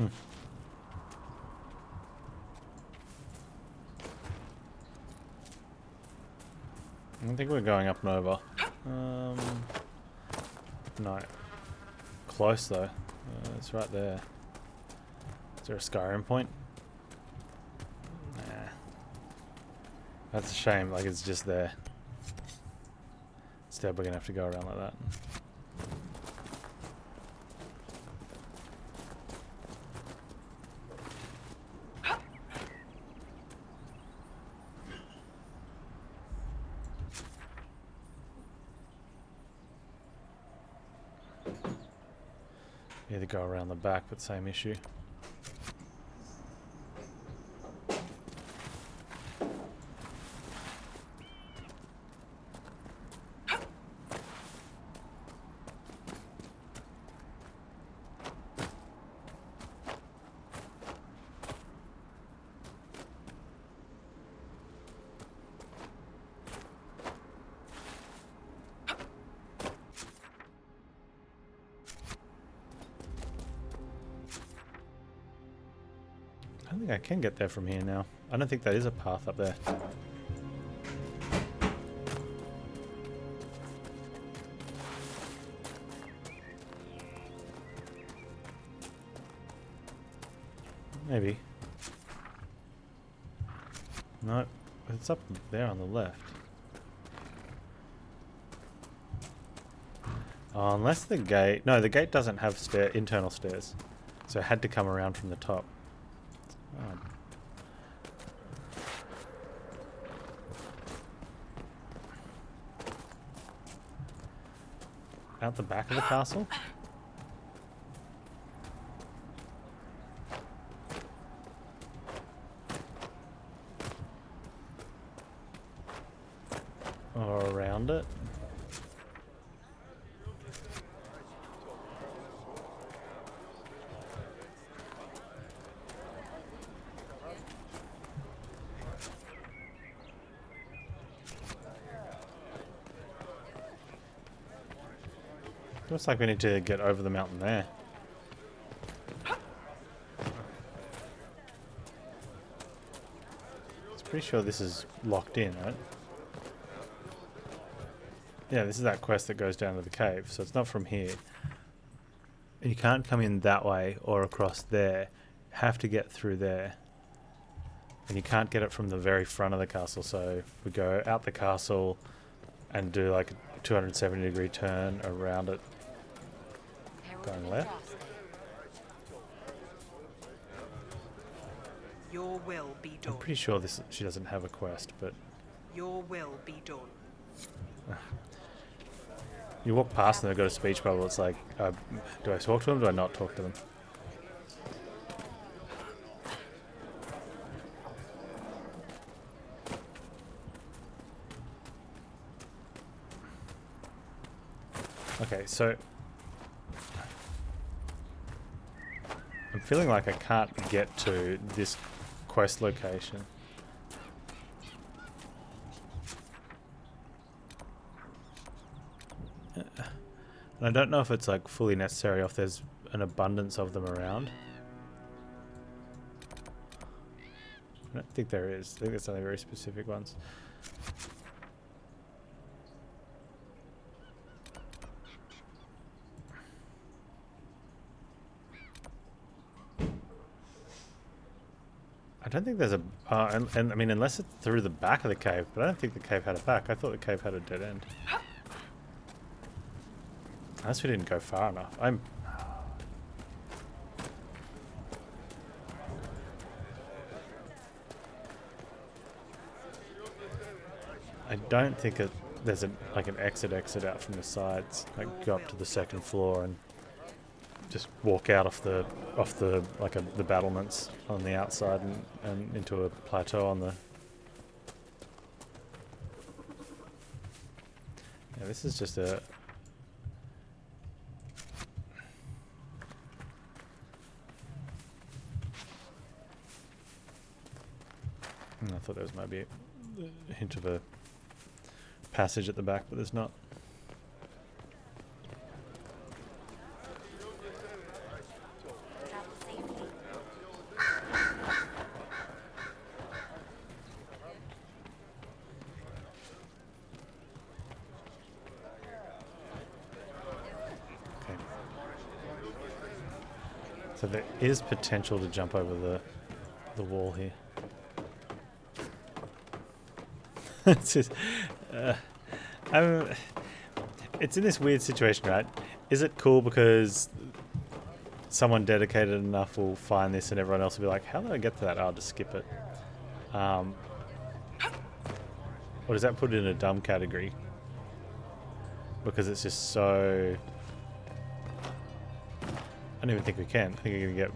I don't think we're going up and over. No. Close though. It's right there. Is there a Skyrim point? Nah. That's a shame, like it's just there. Instead we're gonna have to go around like that. Either go around the back, but same issue. I don't think I can get there from here now. I don't think that is a path up there. Maybe. No, it's up there on the left. Oh, unless the gate... No, the gate doesn't have internal stairs. So it had to come around from the top. Oh. Out the back of the castle? Or around it? Looks like we need to get over the mountain there. It's pretty sure this is locked in, right? Yeah, this is that quest that goes down to the cave, so it's not from here. And you can't come in that way or across there. You have to get through there. And you can't get it from the very front of the castle, so we go out the castle and do like a 270-degree turn around it. Going left. Your will be done. I'm pretty sure she doesn't have a quest, but your will be done. You walk past and they've got a speech bubble. It's like, do I talk to them? Do I not talk to them? Okay, so I'm feeling like I can't get to this quest location. And I don't know if it's like fully necessary or if there's an abundance of them around. I don't think there is. I think there's only very specific ones. I don't think there's a... and I mean, unless it's through the back of the cave, but I don't think the cave had a back. I thought the cave had a dead end. Unless we didn't go far enough. I don't think there's like an exit out from the sides. Like go up to the second floor and just walk out off the the battlements on the outside and into a plateau on the... Yeah, this is just a... I thought there was maybe a hint of a passage at the back, but there's not. So there is potential to jump over the wall here. It's just, it's in this weird situation, right? Is it cool because someone dedicated enough will find this and everyone else will be like, how did I get to that? I'll just skip it. Or does that put it in a dumb category? Because it's just so... I don't even think we can. I think you're going to get...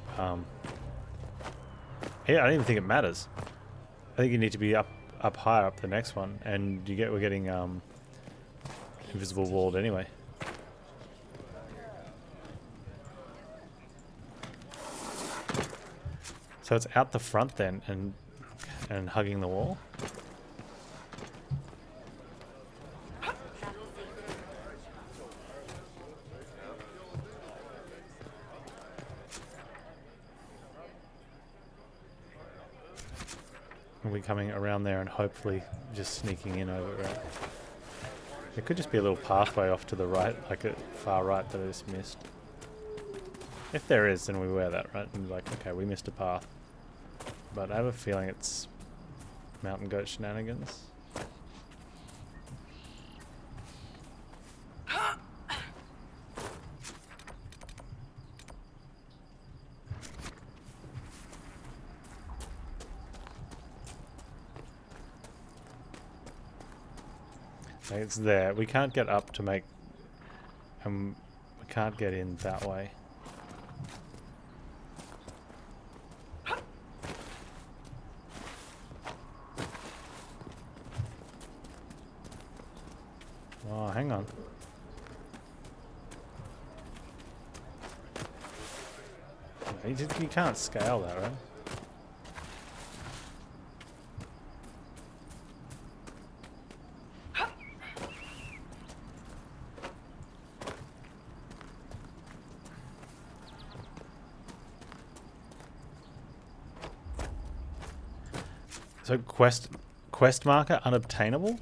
yeah, I don't even think it matters. I think you need to be up higher up the next one, and we're getting invisible walled anyway. So it's out the front then, and hugging the wall. And we're coming around there and hopefully just sneaking in over it. There could just be a little pathway off to the right, like a far right that I just missed. If there is, then we wear that, right? And like, okay, we missed a path. But I have a feeling it's mountain goat shenanigans. It's there. We can't get up to make... we can't get in that way. Oh, hang on. You can't scale that, right? So quest marker unobtainable?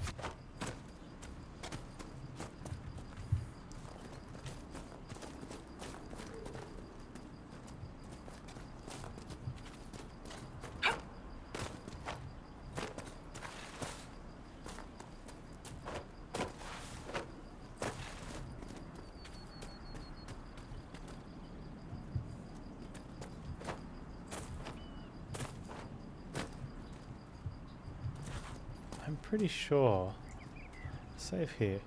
I'm pretty sure. Save here.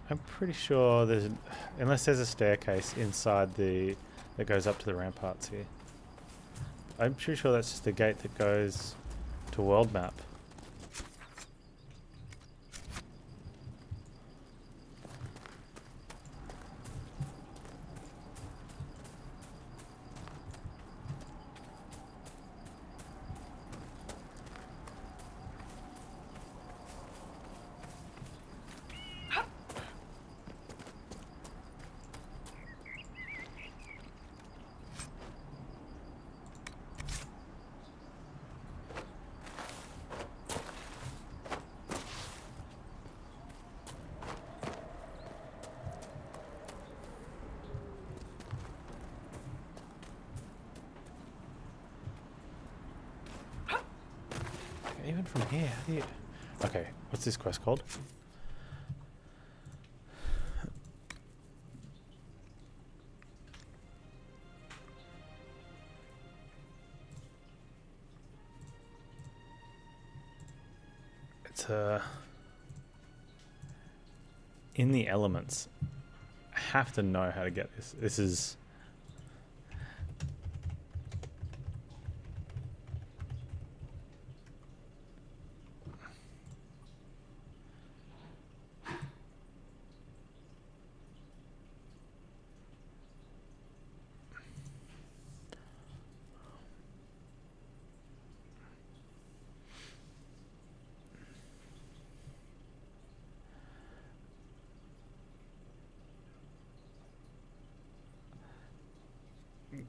I'm pretty sure there's, unless there's a staircase inside that goes up to the ramparts here. I'm pretty sure that's just the gate that goes to world map. Even from here, how do you... Okay, what's this quest called? It's in the elements. I have to know how to get this. This is...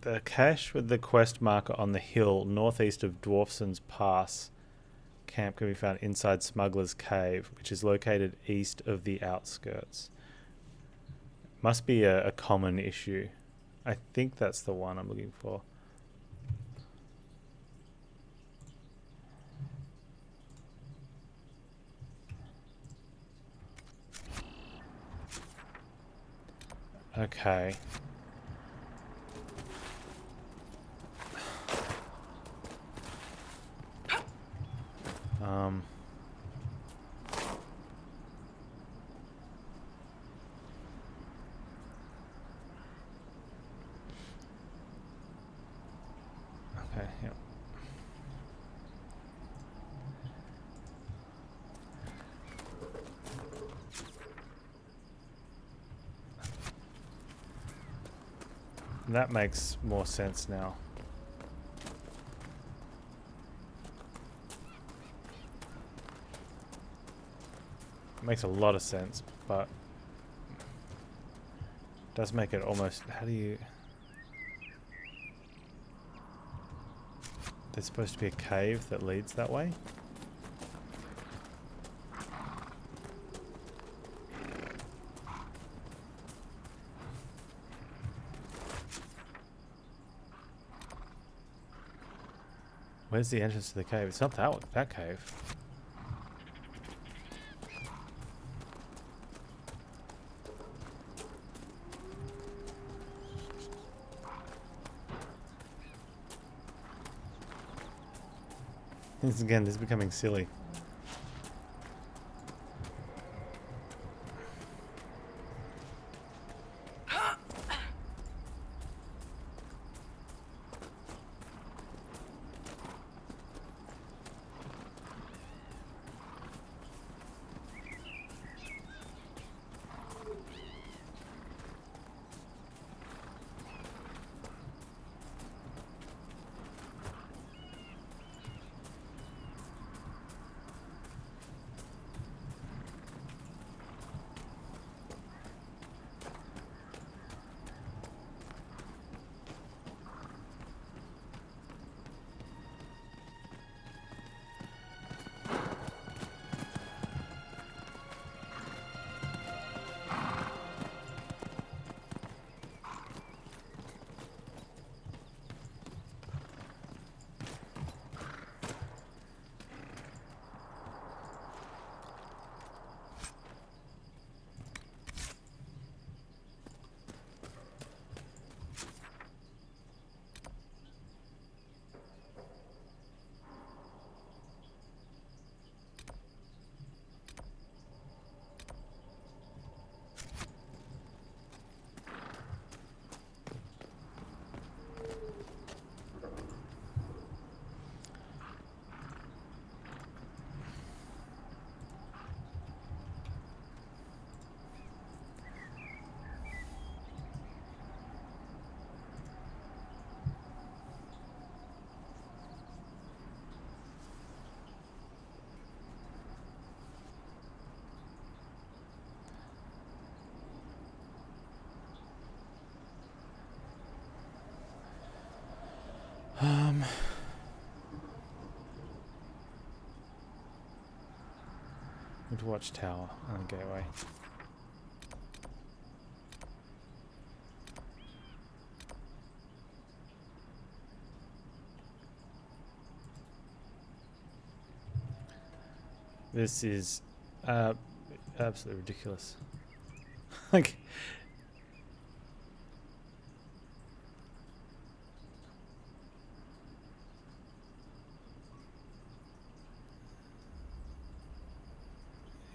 The cache with the quest marker on the hill northeast of Dwarfson's Pass camp can be found inside Smuggler's Cave, which is located east of the outskirts. Must be a common issue. I think that's the one I'm looking for. Okay. Um. Okay, yep. That makes more sense now. Makes a lot of sense, but does make it almost... How do you... There's supposed to be a cave that leads that way? Where's the entrance to the cave? It's not that cave. This is becoming silly. Good watchtower and a gateway. This is absolutely ridiculous. Like,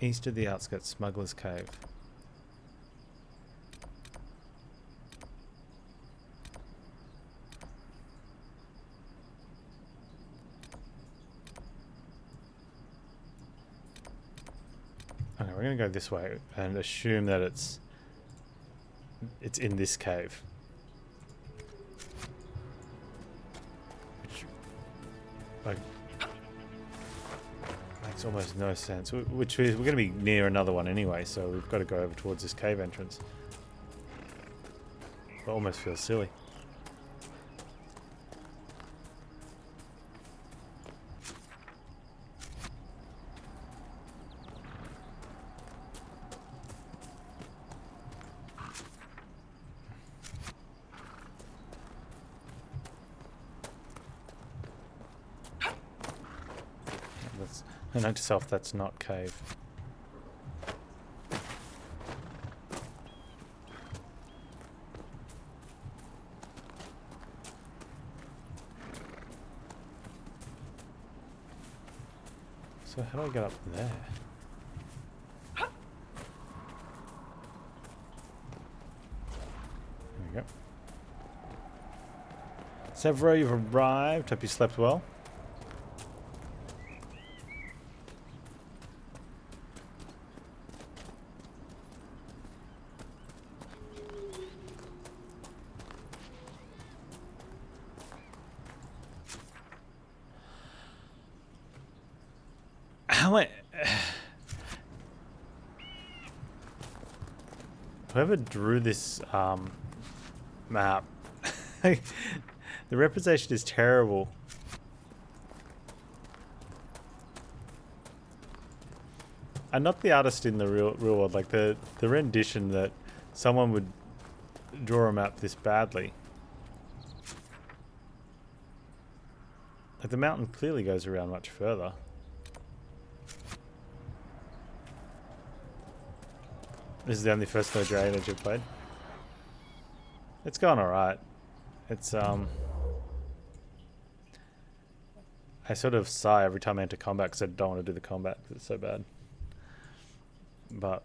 east of the outskirts, Smuggler's Cave. Okay, we're going to go this way and assume that it's in this cave. Which, like, makes almost no sense. Which is, we're going to be near another one anyway, so we've got to go over towards this cave entrance. It almost feels silly. And note to self, that's not cave. So how do I get up there? There we go. Severo, you've arrived. Hope you slept well. Whoever drew this map, the representation is terrible. And not the artist in the real world, like the rendition that someone would draw a map this badly. Like the mountain clearly goes around much further. This is the only first Dragon Age I've played. It's gone alright. It's I sort of sigh every time I enter combat because I don't want to do the combat because it's so bad. But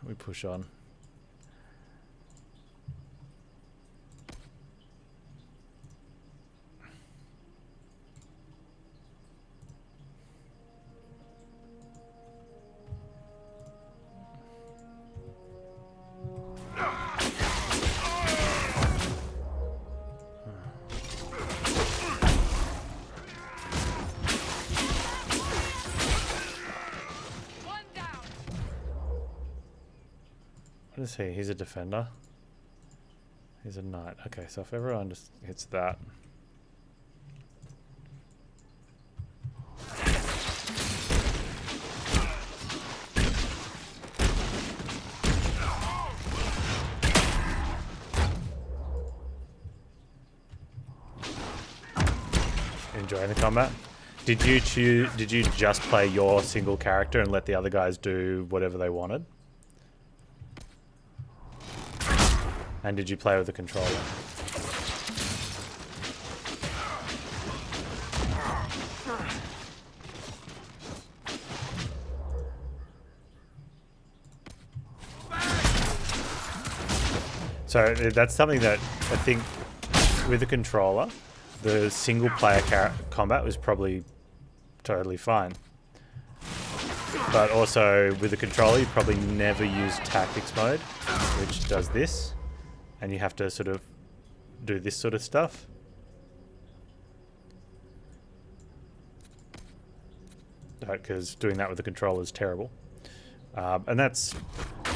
we push on. What is he? He's a defender. He's a knight. Okay, so if everyone just hits that. Enjoying the combat? Did you just play your single character and let the other guys do whatever they wanted? And did you play with the controller? So that's something that I think with the controller, the single player combat was probably totally fine. But also with the controller, you probably never use tactics mode, which does this. And you have to sort of do this sort of stuff. Because doing that with the controller is terrible. And that's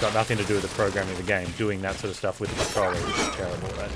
got nothing to do with the programming of the game. Doing that sort of stuff with the controller is terrible, right?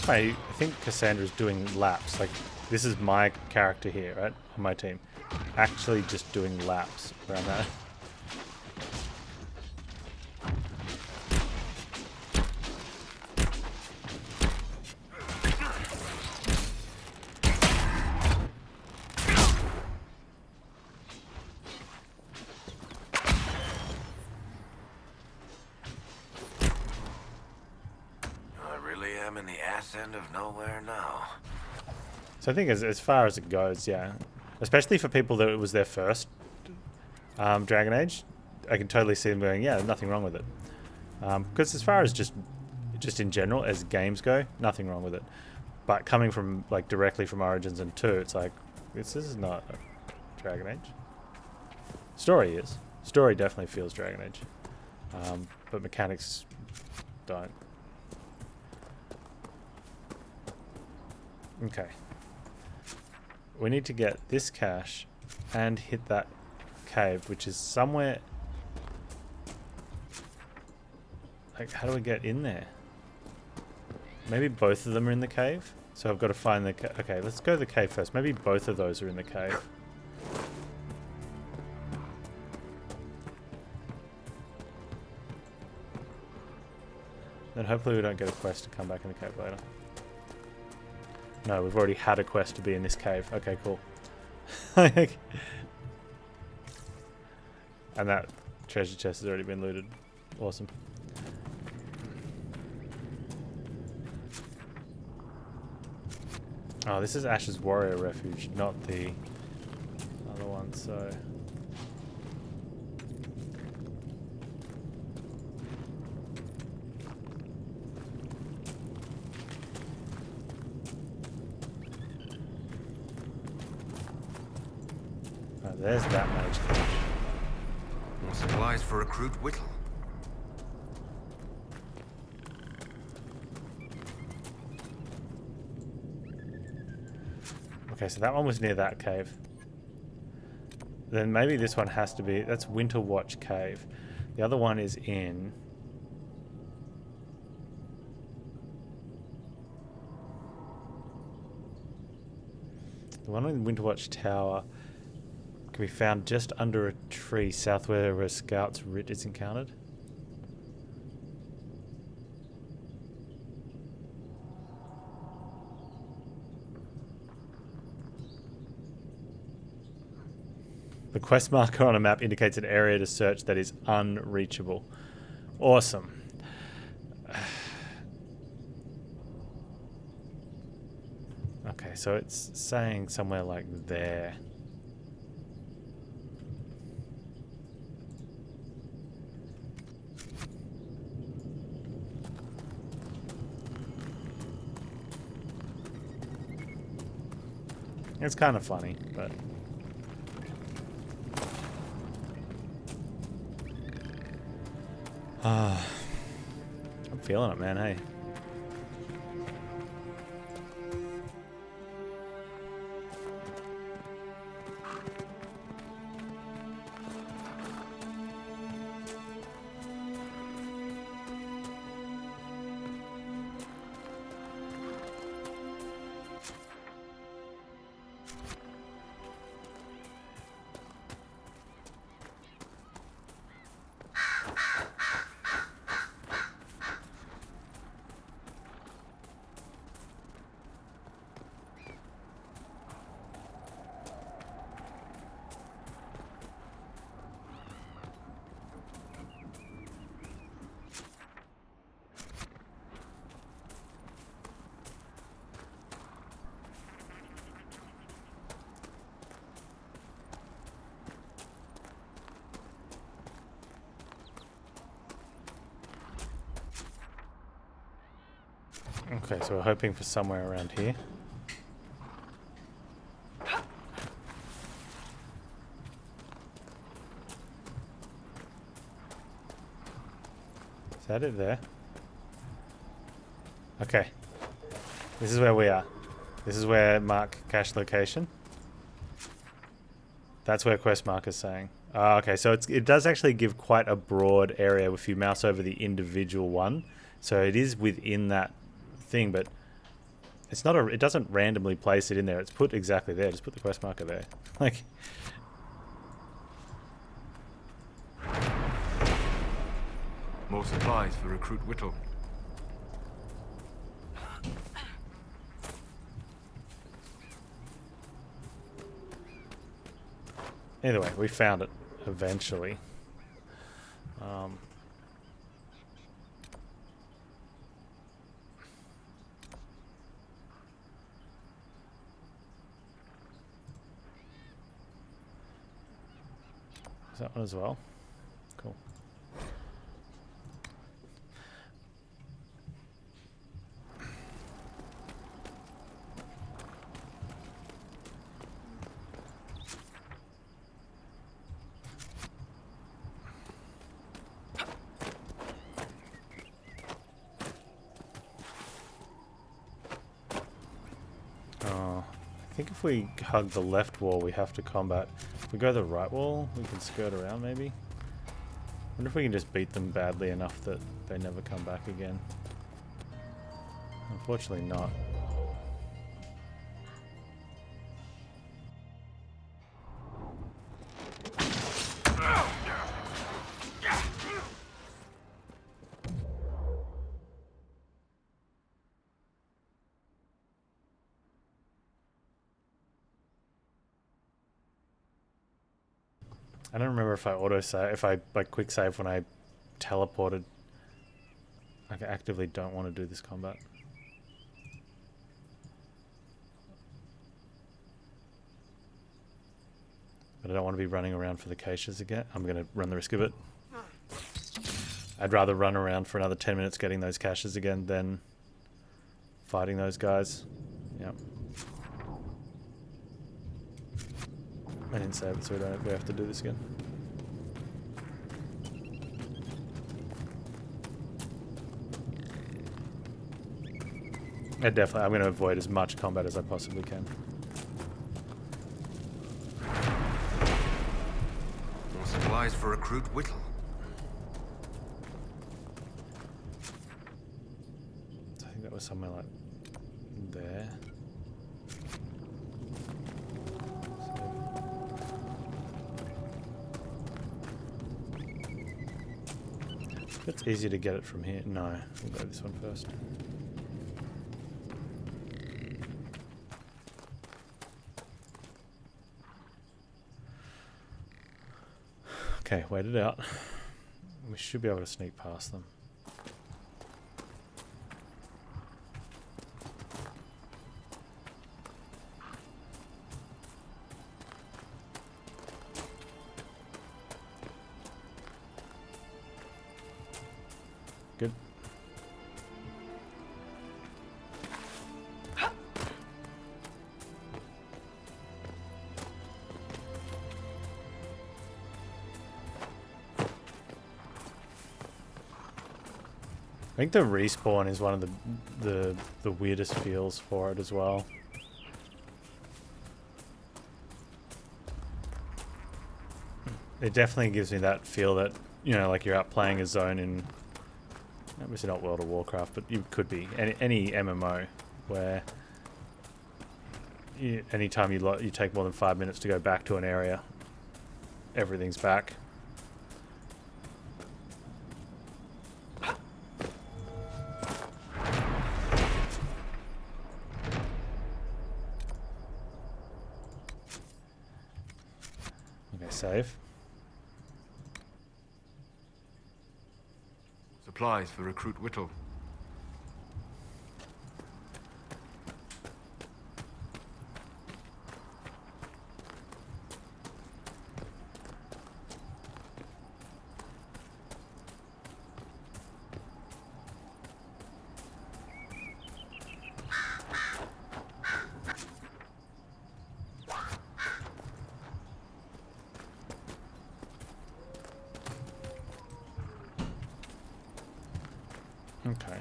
I think Cassandra's doing laps. Like, this is my character here, right? On my team. Actually just doing laps around that. So I think as far as it goes, yeah. Especially for people that it was their first Dragon Age, I can totally see them going, yeah, nothing wrong with it. Because as far as just in general, as games go, nothing wrong with it. But coming from, like, directly from Origins and 2, it's like, this is not a Dragon Age. Story is. Story definitely feels Dragon Age. But mechanics don't. Okay. We need to get this cache and hit that cave, which is somewhere... Like, how do we get in there? Maybe both of them are in the cave? So I've got to find the... Okay, let's go to the cave first. Maybe both of those are in the cave. Then hopefully we don't get a quest to come back in the cave later. No, we've already had a quest to be in this cave. Okay, cool. And that treasure chest has already been looted. Awesome. Oh, this is Ash's warrior refuge, not the other one, so... Oh, there's that mage cave. More supplies for recruit Whittle. Okay, so that one was near that cave. Then maybe this one has to be... That's Winter Watch Cave. The other one is in... The one in Winter Watch Tower can be found just under a tree south where a scout's writ is encountered. The quest marker on a map indicates an area to search that is unreachable. Awesome. Okay, so it's saying somewhere like there. It's kind of funny, but... I'm feeling it, man, hey. Okay, so we're hoping for somewhere around here. Is that it there? Okay. This is where we are. This is where mark cache location. That's where quest marker's saying. Okay, so it does actually give quite a broad area if you mouse over the individual one. So it is within that thing, but it's not it doesn't randomly place it in there. It's put exactly there. Just put the quest marker there. Like, More supplies for recruit Whittle. either way, we found it eventually. Is that one as well? Cool. I think if we hug the left wall, we have to combat. If we go the right wall, we can skirt around maybe. I wonder if we can just beat them badly enough that they never come back again. Unfortunately not. I don't remember if I auto save, if I like quick save when I teleported. I actively don't want to do this combat. But I don't want to be running around for the caches again. I'm going to run the risk of it. I'd rather run around for another 10 minutes getting those caches again than fighting those guys. Yep. I didn't save it, so we have to do this again. I'm going to avoid as much combat as I possibly can. More supplies for recruit Whittle. I think that was somewhere like there. It's easier to get it from here. No, we'll go this one first. Okay, wait it out. We should be able to sneak past them. Good. I think the respawn is one of the weirdest feels for it as well. It definitely gives me that feel that, you know, like you're out playing a zone in, obviously not World of Warcraft, but you could be any MMO where anytime you take more than 5 minutes to go back to an area, everything's back. Okay, save. Supplies for recruit Whittle. Okay.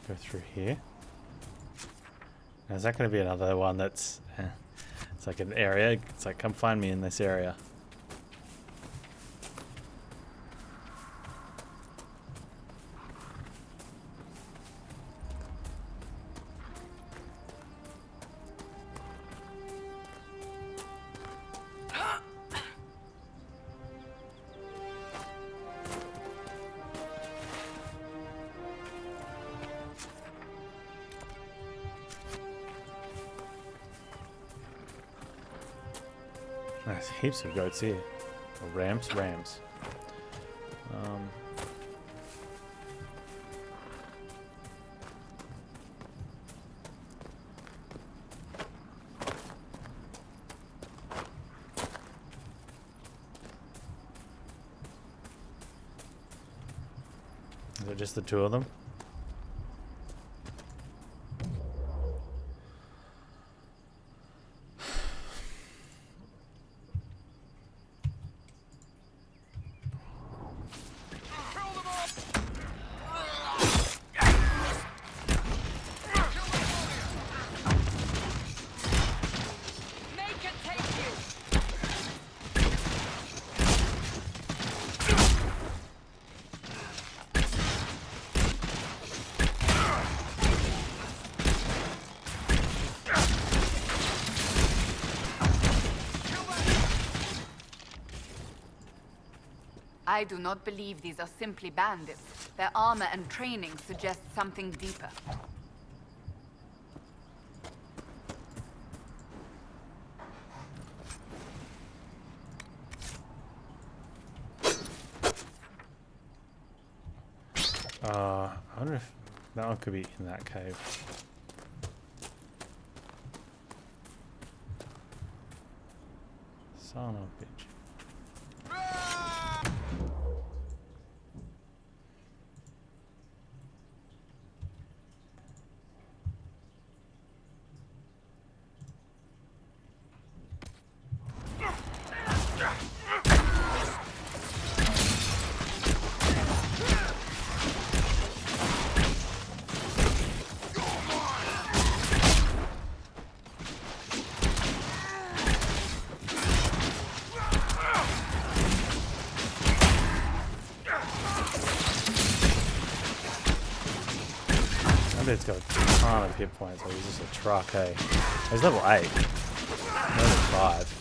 Go through here. Now, is that going to be another one that's... it's like an area. It's like, come find me in this area. There's heaps of goats here. Or rams. Is it just the two of them? I do not believe these are simply bandits. Their armor and training suggest something deeper. I wonder if that one could be in that cave. Son of a bitch. It's got a ton of hit points, so he's just a truck, hey. He's level 8. Level 5.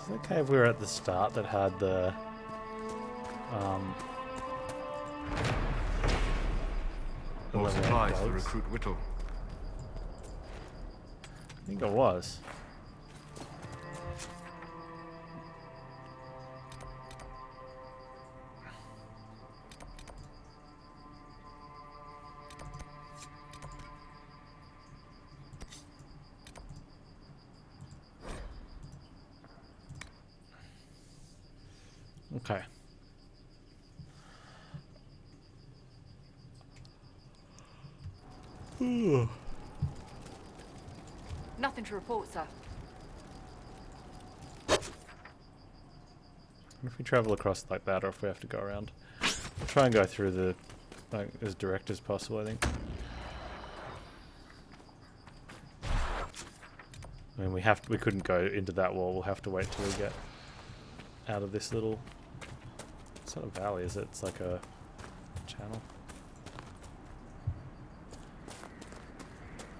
The cave we were at the start that had the More supplies for dogs. recruit Whittle. I think it was. Okay. Nothing to report, sir. What if we travel across like that, or if we have to go around? We'll try and go through the like as direct as possible, I think. I mean, we couldn't go into that wall. We'll have to wait till we get out of this little. It's not a valley, is it? It's like a channel.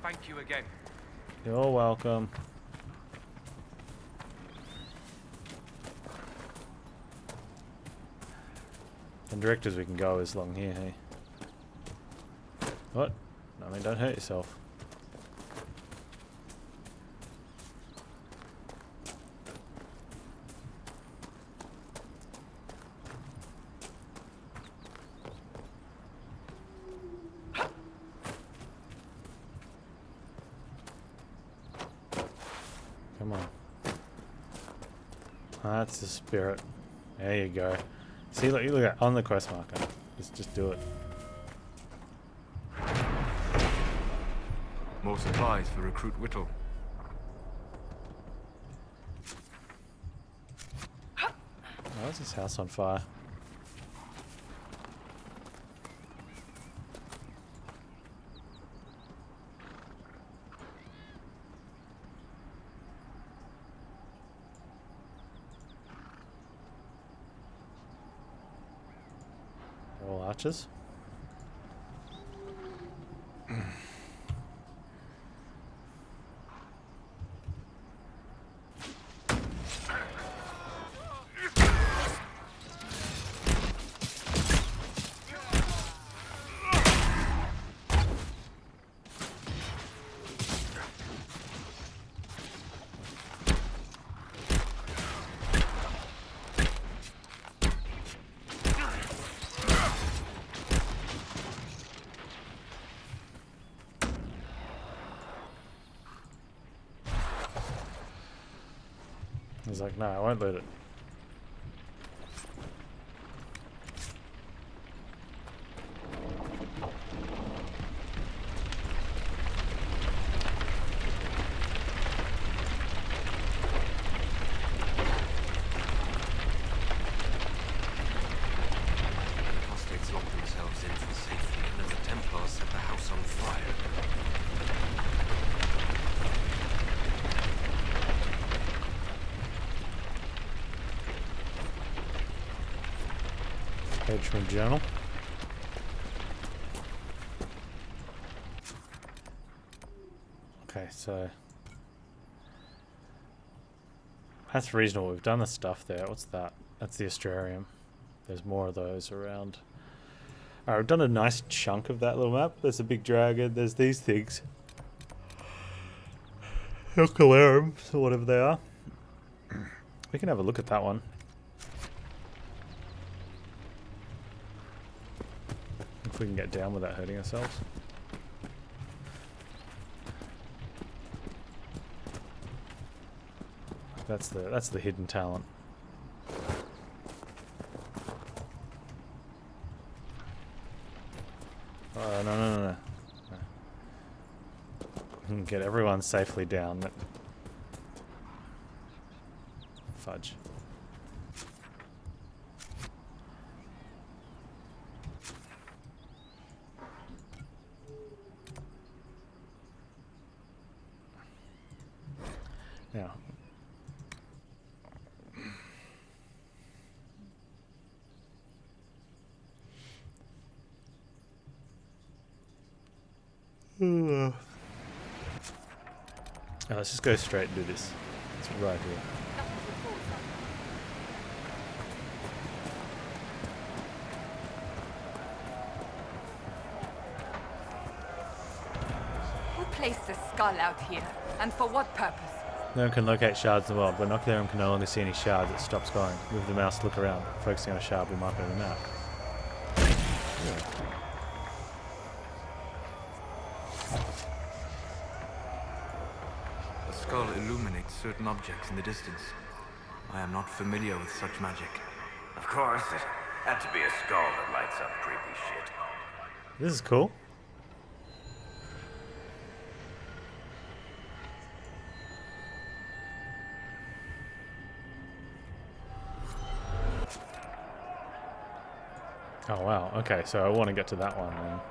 Thank you again. You're welcome. And direct as we can go is along here, hey? What? I mean, don't hurt yourself. Come on. That's the spirit. There you go. See, look, you look at on the quest marker. Just do it. More supplies for recruit Whittle. Why is this house on fire? All archers. He's like, no, I won't loot it. Page from journal. Okay, so that's reasonable. We've done the stuff there. What's that? That's the Astrarium. There's more of those around. Alright, we've done a nice chunk of that little map. There's a big dragon. There's these things. Hilcalarums, or whatever they are. We can have a look at that one. If we can get down without hurting ourselves. That's the hidden talent. Oh no. We can get everyone safely down. Fudge. Now. Oh, let's just go straight and do this. It's right here. Who placed a skull out here? And for what purpose? No one can locate shards in the world, but Inocularium can no longer see any shards. It stops going. Move the mouse to look around. Focusing on a shard will mark it on the map. Yeah. The skull illuminates certain objects in the distance. I am not familiar with such magic. Of course, it had to be a skull that lights up creepy shit. This is cool. Oh wow, okay, so I want to get to that one and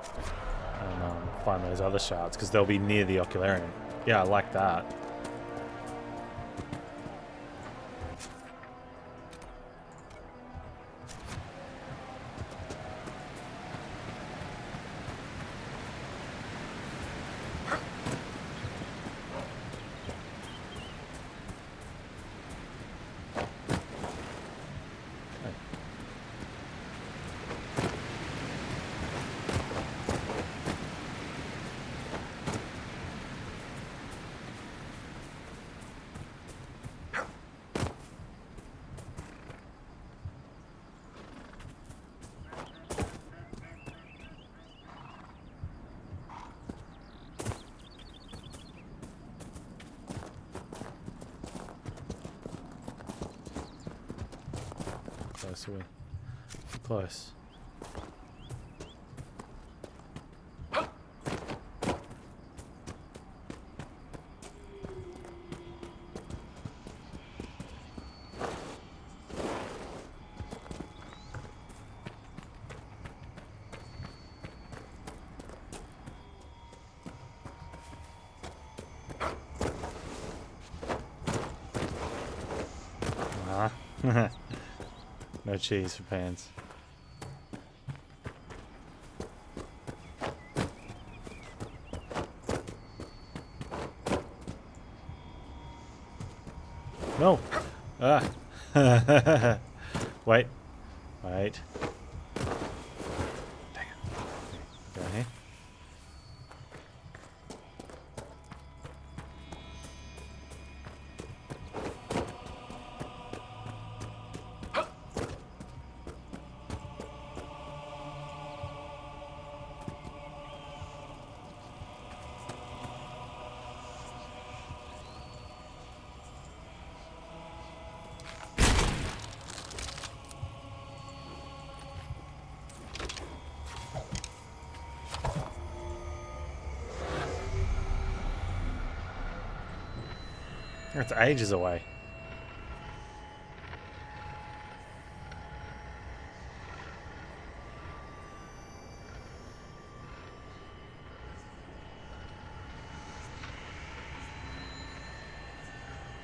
find those other shards, because they'll be near the Ocularium. Yeah, I like that. Close away. Close. No cheese for Panz. No! Ah! Wait. Wait. Dang it. Go here. That's ages away.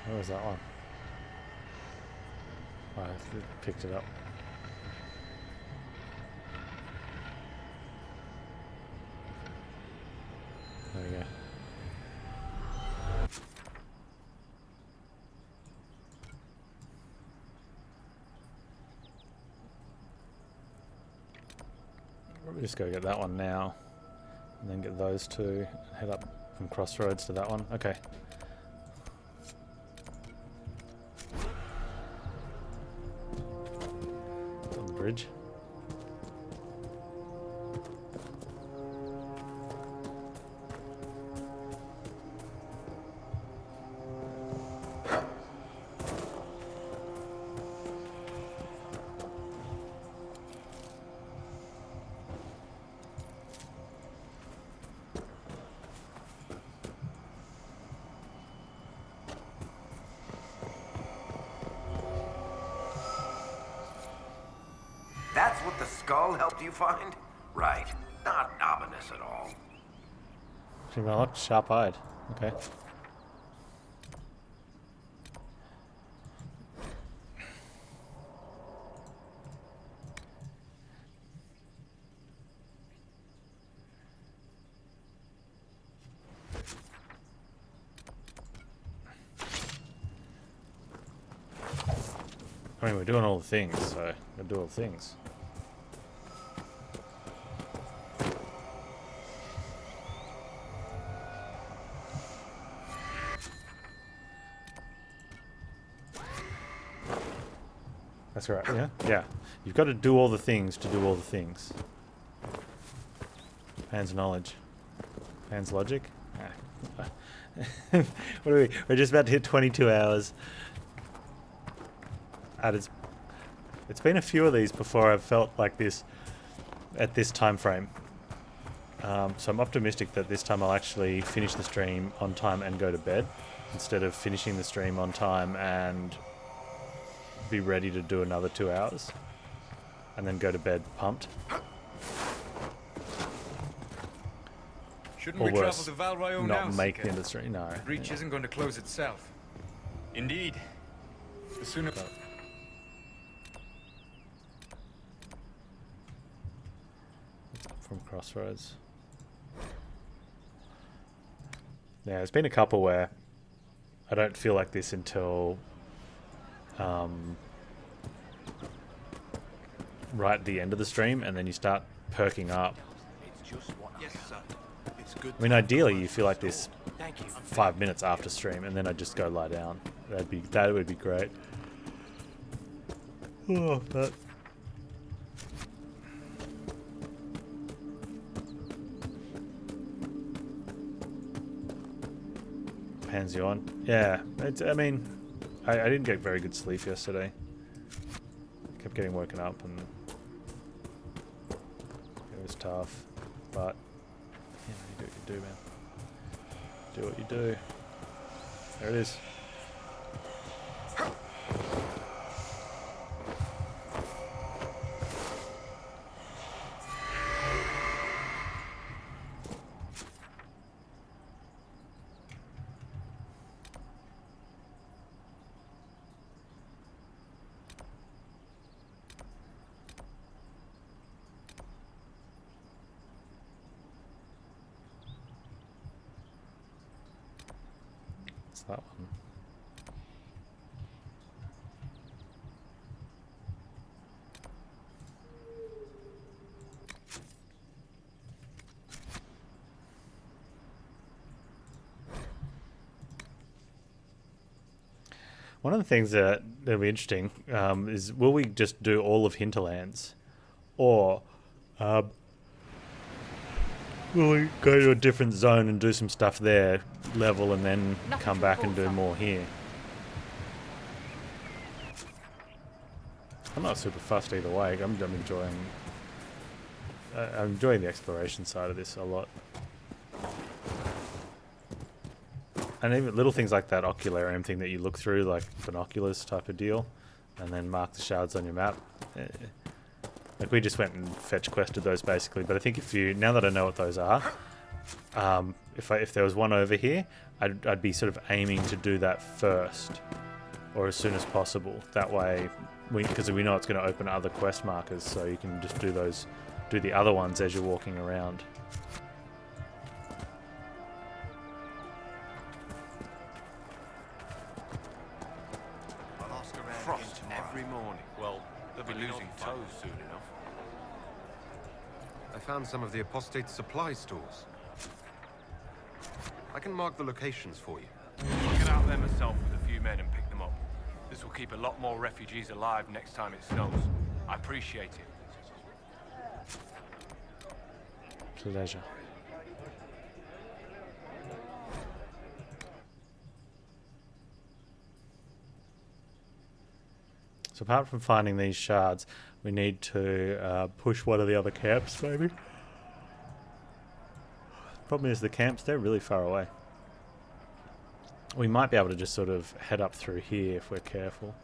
Where was that one? Oh, I picked it up. Probably just go get that one now. And then get those two. Head up from Crossroads to that one. Okay. On the bridge. That's what the skull helped you find? Right. Not ominous at all. She looked sharp-eyed. Okay. I mean, we're doing all the things, so we'll do all the things. That's right, yeah? Yeah. You've got to do all the things to do all the things. Panz knowledge. Panz logic? Ah. What are we? We're just about to hit 22 hours. And it's been a few of these before I've felt like this at this time frame. So I'm optimistic that this time I'll actually finish the stream on time and go to bed instead of finishing the stream on time and be ready to do another 2 hours and then go to bed pumped. Shouldn't Or we travel worse, to Val Royeaux now, not make Seeker? the industry. No. The breach isn't going to close itself. Indeed. The sooner... From Crossroads. Yeah, there's been a couple where I don't feel like this until right at the end of the stream, and then you start perking up. Yes, sir. It's good. I mean, ideally you feel like this 5 minutes after stream, and then I just go lie down. That would be great. Oh, but Panz you on? Yeah, I mean, I didn't get very good sleep yesterday. Kept getting woken up, and it was tough. But you do what you do, man. Do what you do. There it is. That one. One of the things that'll be interesting is, will we just do all of Hinterlands, or will we go to a different zone and do some stuff there, level, and then come back and do more here? I'm not super fussed either way. I'm enjoying the exploration side of this a lot. And even little things like that ocularium thing that you look through, like binoculars type of deal, and then mark the shards on your map. Like, we just went and fetch quested those basically, but I think now that I know what those are, if there was one over here, I'd be sort of aiming to do that first, or as soon as possible. That way, because we know it's going to open other quest markers, so you can just do the other ones as you're walking around. Frost every morning. Well, they'll be losing toes soon enough. A found some of the apostate's supply stores. I can mark the locations for you. I'll get out there myself with a few men and pick them up. This will keep a lot more refugees alive next time it snows. I appreciate it. Pleasure. So apart from finding these shards, we need to push one of the other camps, maybe. Problem is the camps, they're really far away. We might be able to just sort of head up through here if we're careful.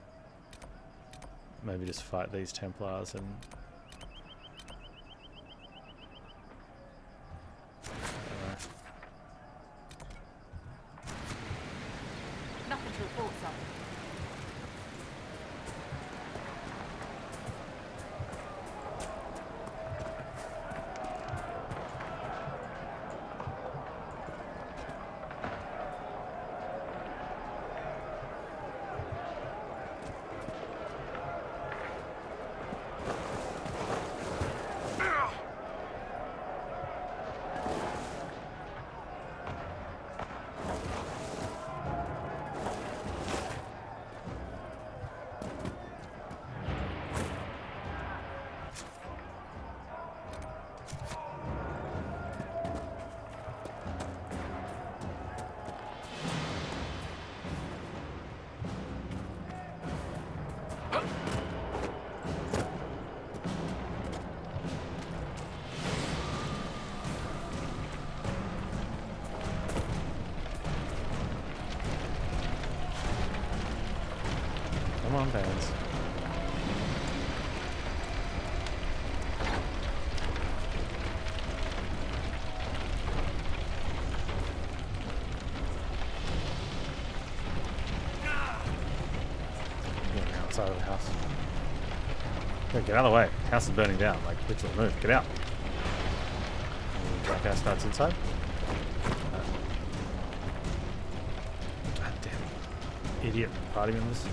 Maybe just fight these Templars and... Nothing to report, sir. Come on, Panz. Getting outside of the house. Yeah, get out of the way. House is burning down. Like, literally move. Get out. Black house starts inside. God damn. Idiot party members.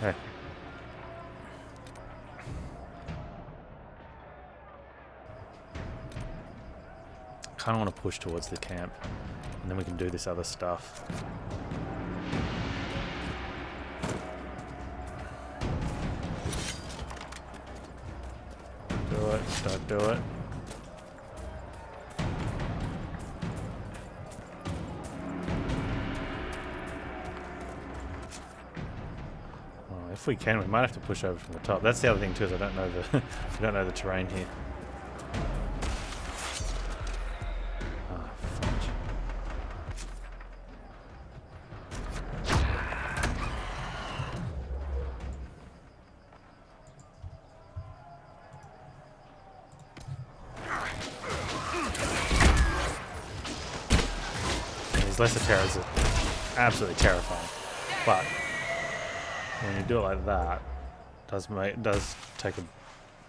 Hey. Kind of want to push towards the camp, and then we can do this other stuff. Do it, don't do it. If we can, we might have to push over from the top. That's the other thing too, is I don't know the we don't know the terrain here. Oh, fudge. And these lesser terrors are absolutely terrifying, but when you do it like that, it does take a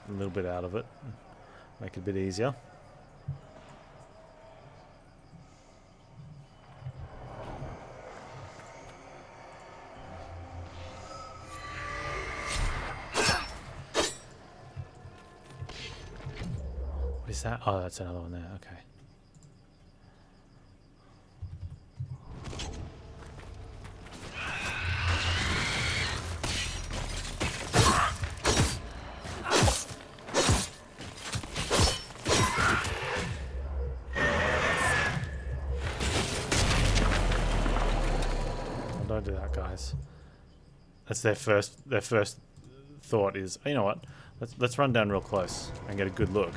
little bit out of it, make it a bit easier. What is that? Oh, that's another one there. Okay. Don't do that, guys. That's their first thought is, you know what? Let's run down real close and get a good look.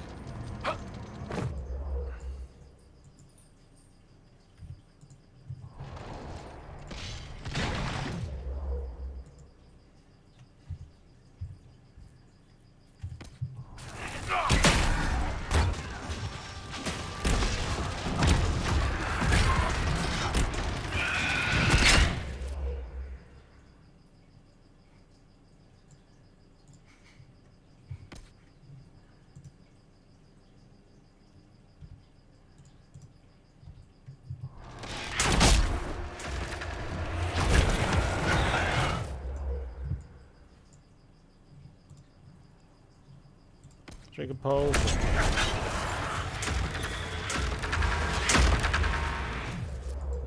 Trigger pole.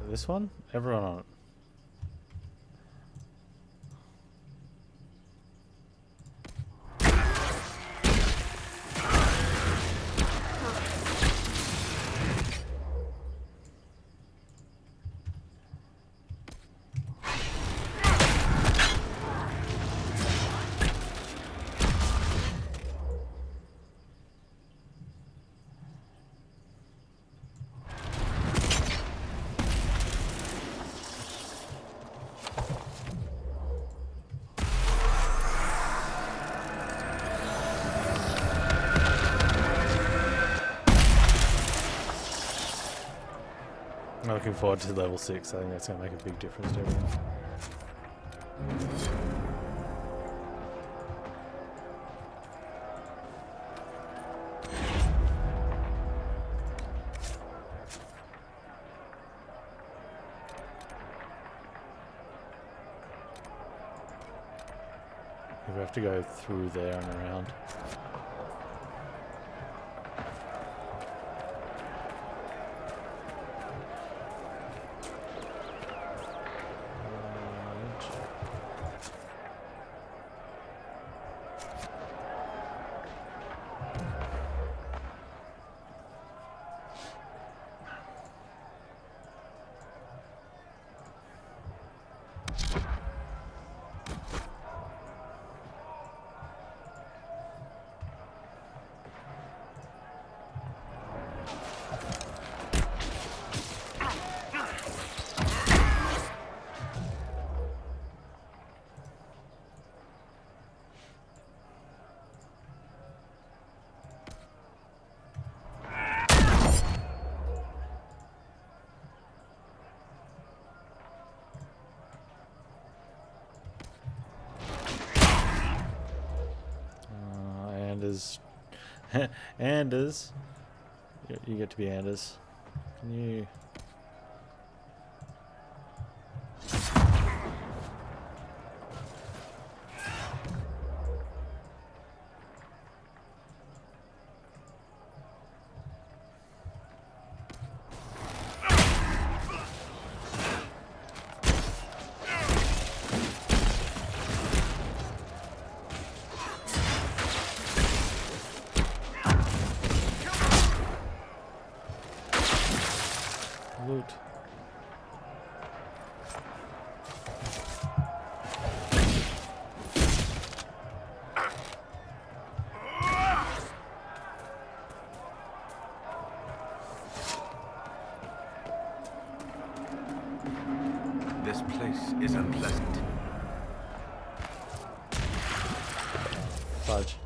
This one? Everyone on it. I'm looking forward to level 6. I think that's going to make a big difference to everyone. We have to go through there and around. Anders. You get to be Anders. Can you... loot? This place is unpleasant. Fudge.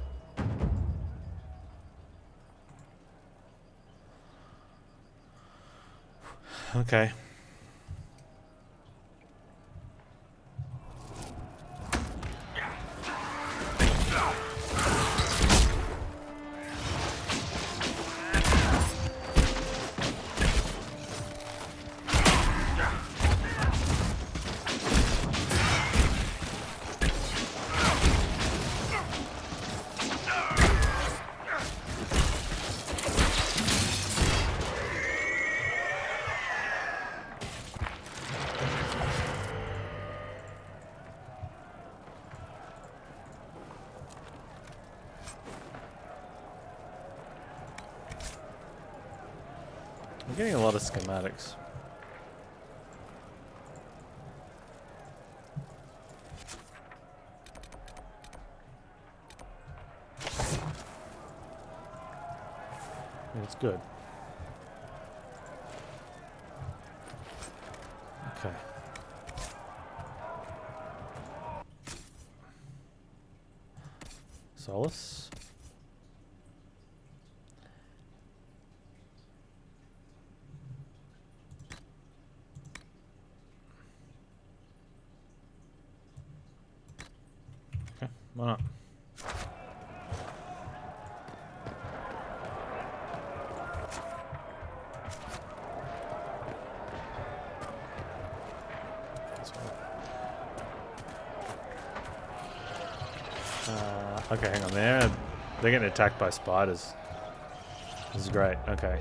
Okay. I'm getting a lot of schematics. Yeah, it's good. Okay. Solace. Okay, why not? Okay, hang on there. They're getting attacked by spiders. This is great. Okay.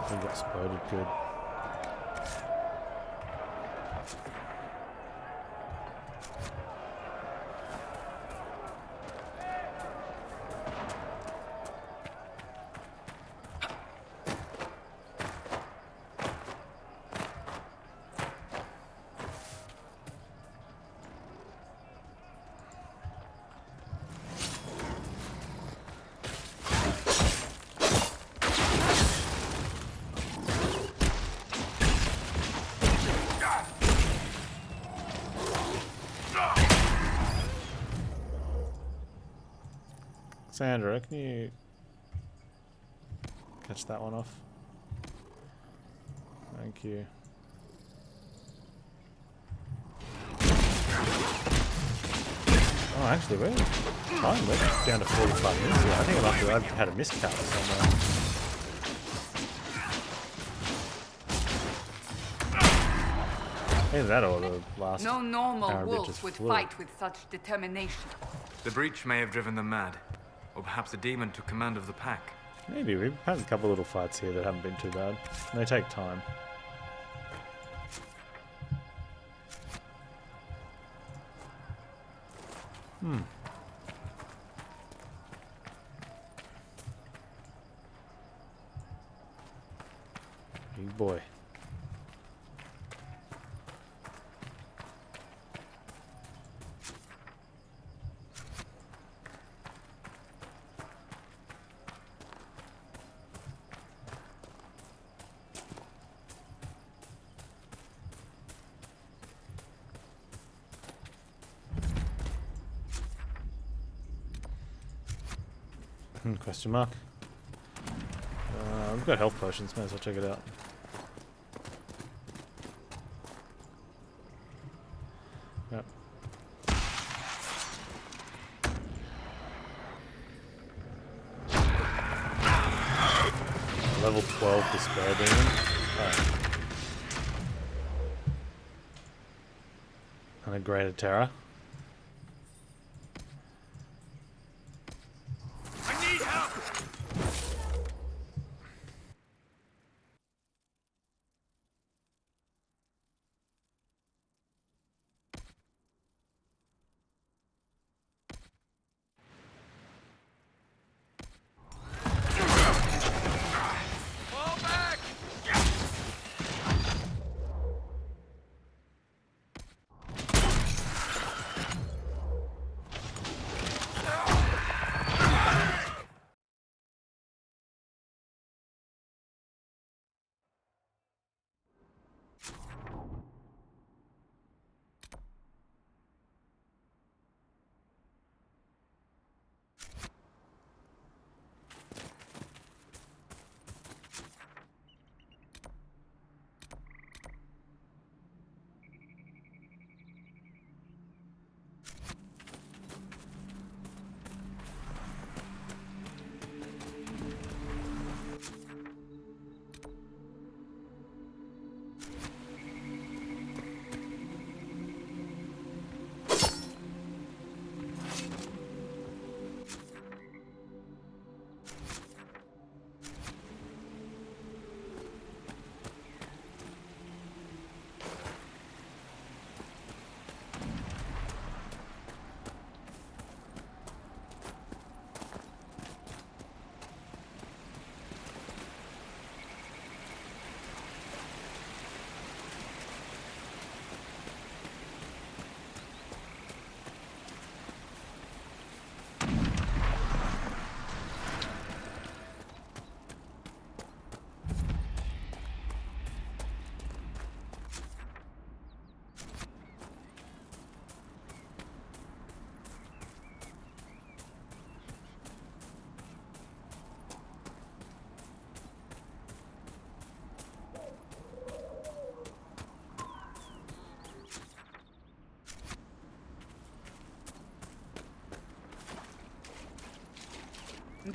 They got exploded good. Sandra, can you catch that one off? Thank you. Oh, actually, we're fine. We're down to 45 minutes here. I think I've had a miscount somewhere. Either that or the last. No normal power bit wolf just would flew. fight with such determination. The breach may have driven them mad. Or perhaps a demon took command of the pack. Maybe. We've had a couple little fights here that haven't been too bad. They take time. Big boy. Question mark. We've got health potions, might as well check it out. Yep. Level 12 despair demon. Oh. And a greater terror.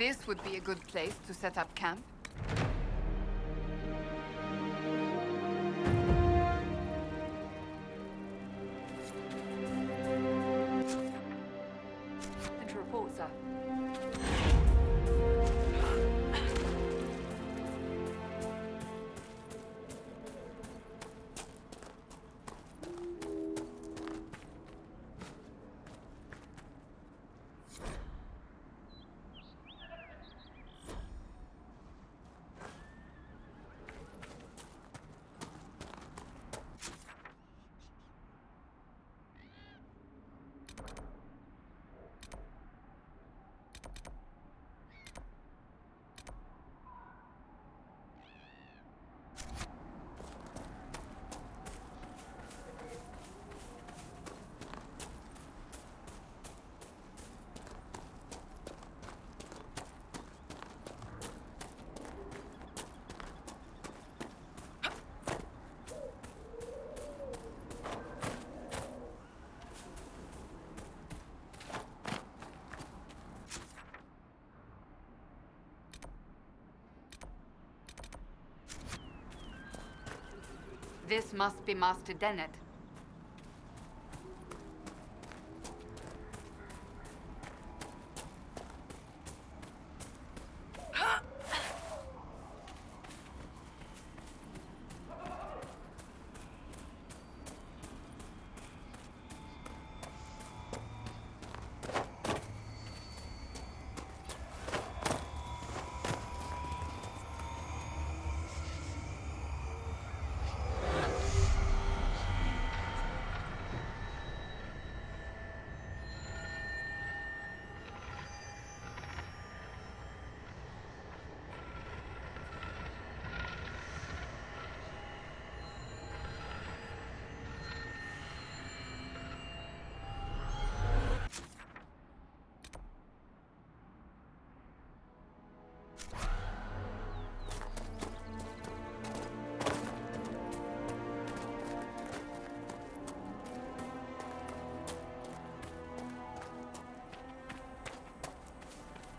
This would be a good place to set up camp. And to report, sir. This must be Master Dennett.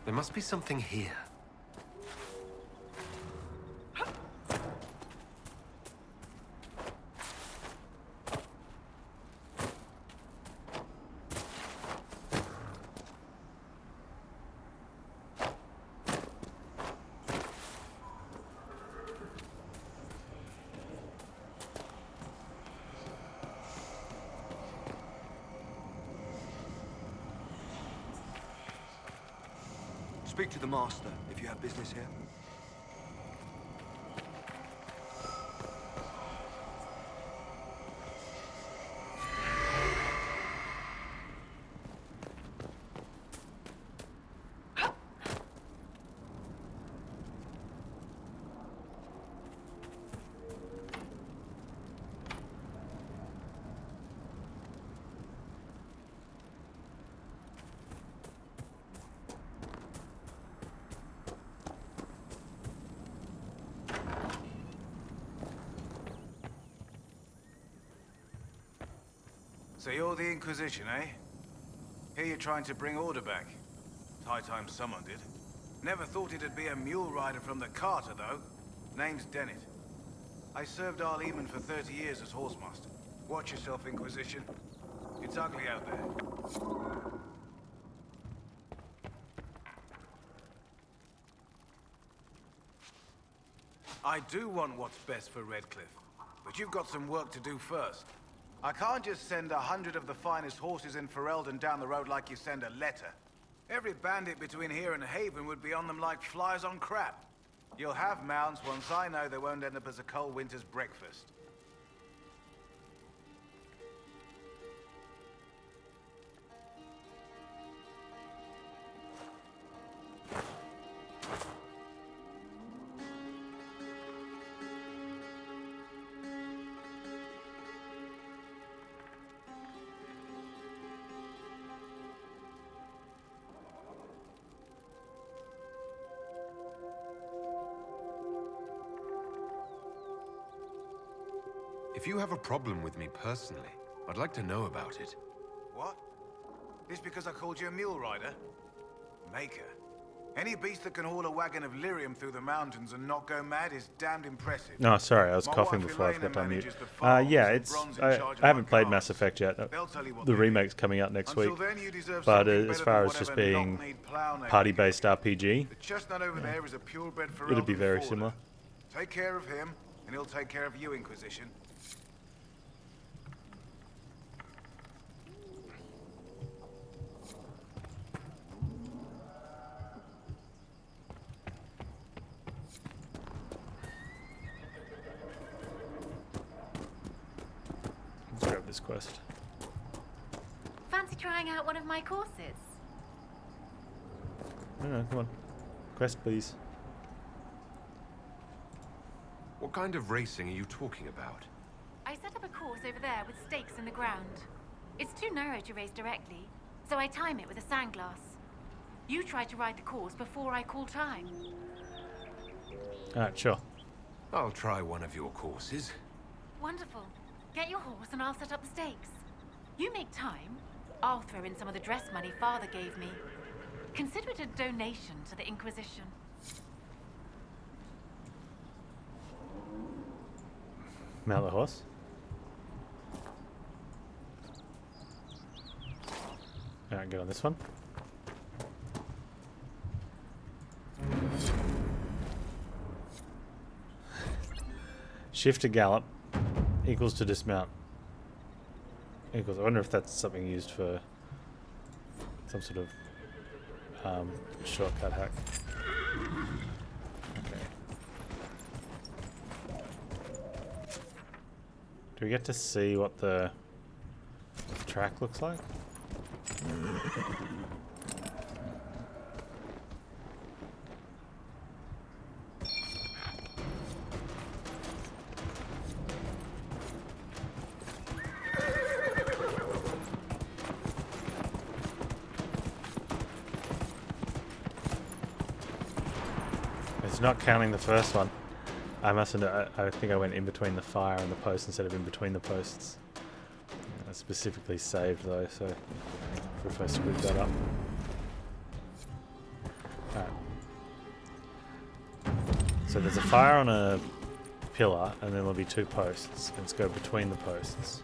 There must be something here. Speak to the Master if you have business here. So you're the Inquisition, eh? Here you're trying to bring order back. It's high time someone did. Never thought it'd be a mule rider from the Carter, though. Name's Dennett. I served Arl Eamon for 30 years as horsemaster. Watch yourself, Inquisition. It's ugly out there. I do want what's best for Redcliffe, but you've got some work to do first. I can't just send 100 of the finest horses in Ferelden down the road like you send a letter. Every bandit between here and Haven would be on them like flies on crap. You'll have mounts once I know they won't end up as a cold winter's breakfast. If you have a problem with me personally, I'd like to know about it. What? This because I called you a mule rider? Maker. Any beast that can haul a wagon of lyrium through the mountains and not go mad is damned impressive. No, sorry, I was My coughing wife before I Elena forgot to unmute. manages the farms Yeah, and it's. Bron's in I charge of haven't my played cars. Mass Effect yet. They'll tell you what The they do. remake's coming out next Until week. then, you deserve But something as better far than as just whatever being knock-kneed plow-neck party-based you get. RPG, The chestnut over there is a purebred it'll be Ferelden very Forder. similar. Take care of him, and he'll take care of you, Inquisition. Let's grab this quest. Fancy trying out one of my courses? No, come on. Quest, please. What kind of racing are you talking about? I set up a course over there with stakes in the ground. It's too narrow to race directly, so I time it with a sandglass. You try to ride the course before I call time. Alright, sure. I'll try one of your courses. Wonderful. Get your horse and I'll set up the stakes. You make time, I'll throw in some of the dress money Father gave me. Consider it a donation to the Inquisition. Mount the horse. Alright, get on this one. Shift to gallop equals to dismount. Equals. I wonder if that's something used for some sort of shortcut hack. Okay. Do we get to see what the track looks like? It's not counting the first one. I mustn't. I think I went in between the fire and the post instead of in between the posts. I specifically saved though, so if I screwed that up. Alright. So there's a fire on a pillar, and then there'll be two posts. And let's go between the posts.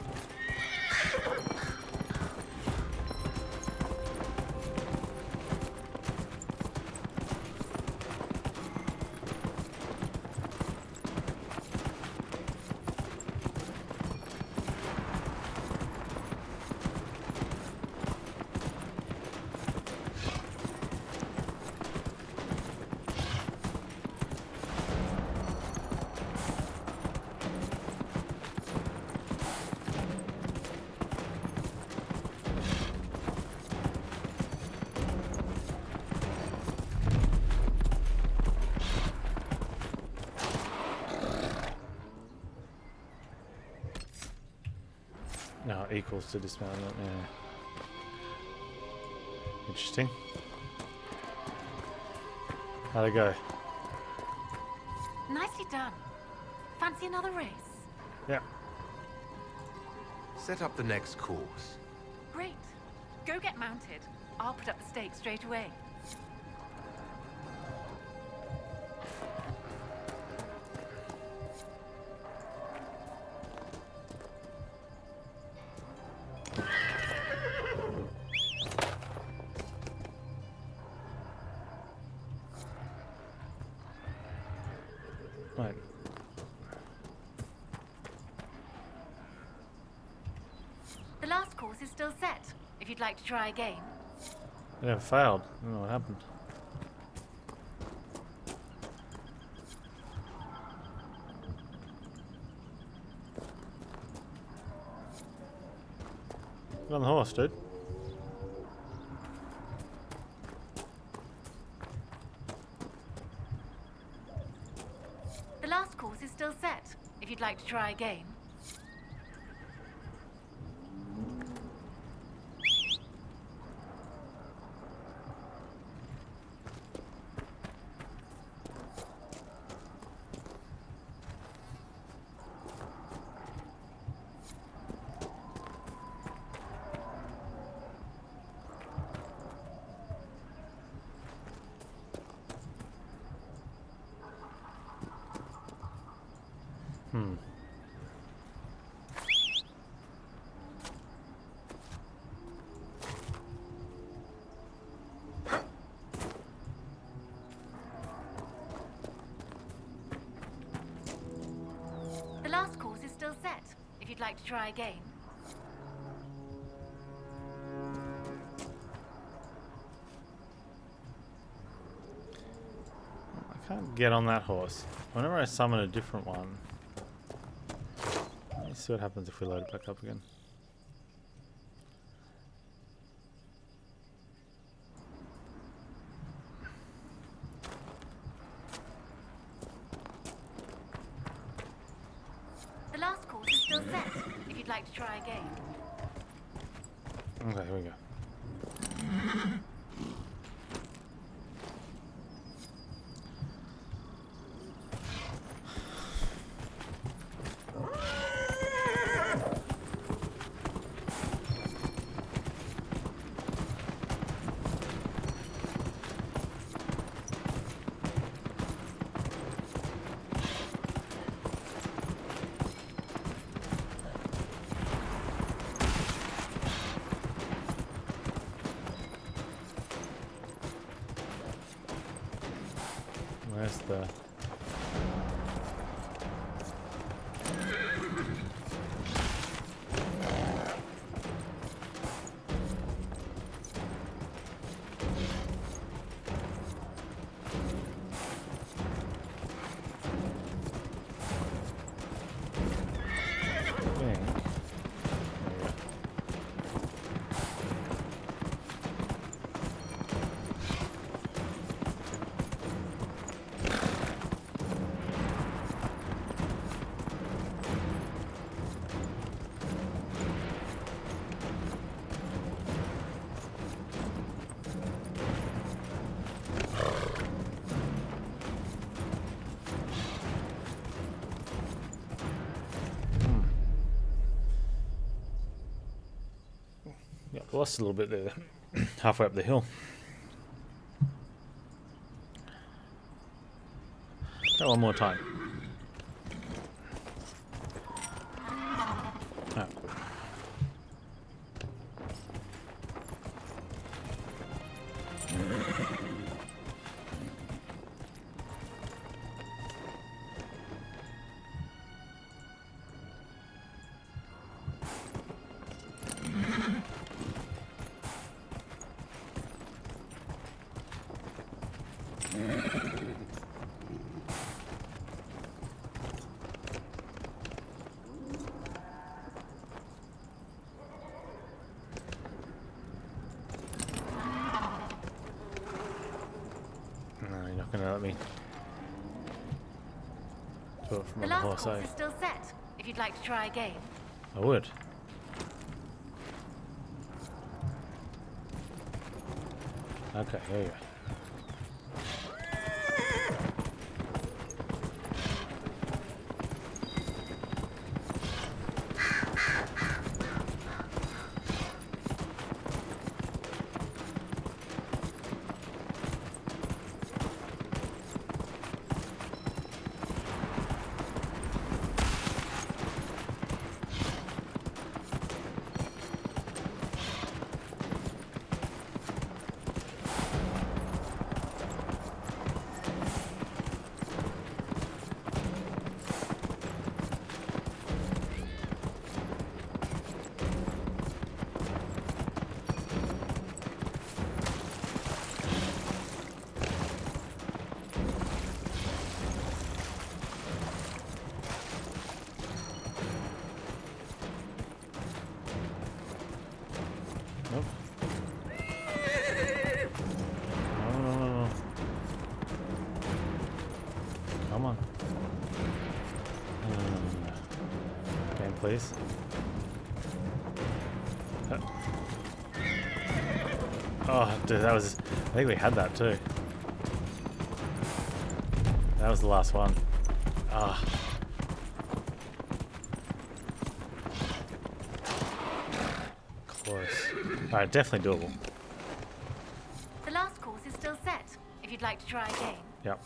No, equals to dismount. Yeah. Interesting. How'd it go? Nicely done. Fancy another race? Yeah. Set up the next course. Great. Go get mounted. I'll put up the stakes straight away. Right. The last course is still set, if you'd like to try again. It failed. I don't know what happened. Get on the horse, dude. The last course is still set, if you'd like to try again. you'd like to try again. I can't get on that horse. Whenever I summon a different one. Let's see what happens if we load it back up again. The last course is still set, if you'd like to try again. Okay, here we go. Where's the... Yeah, lost a little bit there, halfway up the hill. Go one more time. Oh. No, you're not going to let me do it from The on the last horse, course eh? is still set, if you'd like to try again. I would. Okay, here you go. Nope. No. Come on. Game, please. Oh, dude, that was... I think we had that too. That was the last one. Ah. Close. Alright, definitely doable. The last course is still set, if you'd like to try again. Yep.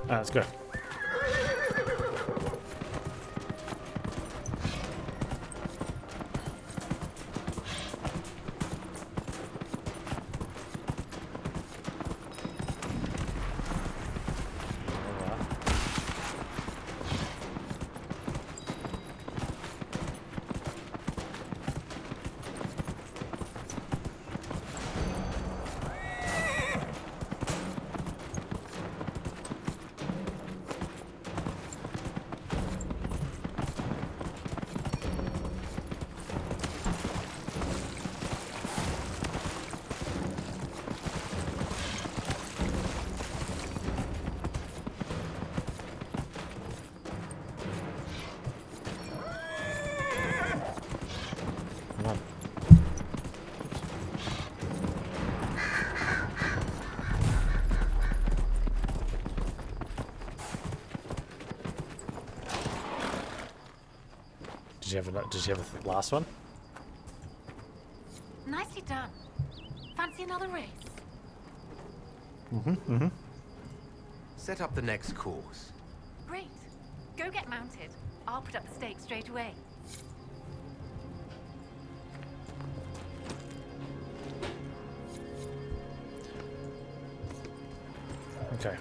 Let's go. you have a last one? Nicely done. Fancy another race? Set up the next course. Great. Go get mounted. I'll put up the stakes straight away. Okay.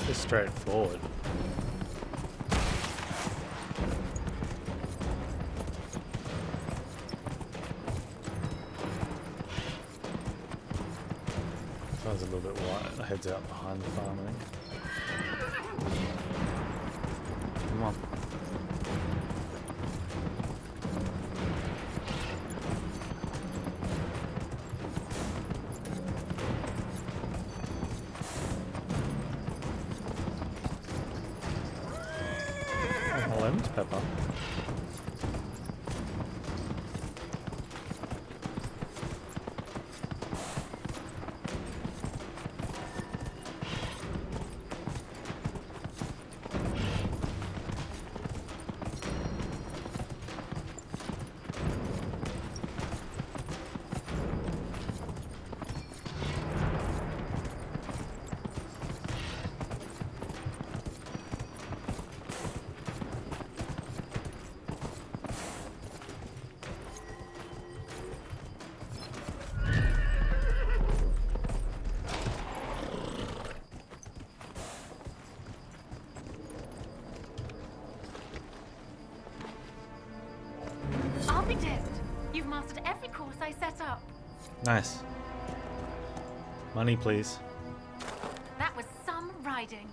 It's straightforward. Sounds a little bit wide. Heads out behind the farm, I think. Come on. Lemons pepper. I'll be damned. You've mastered every course I set up. Nice. Money, please. That was some riding.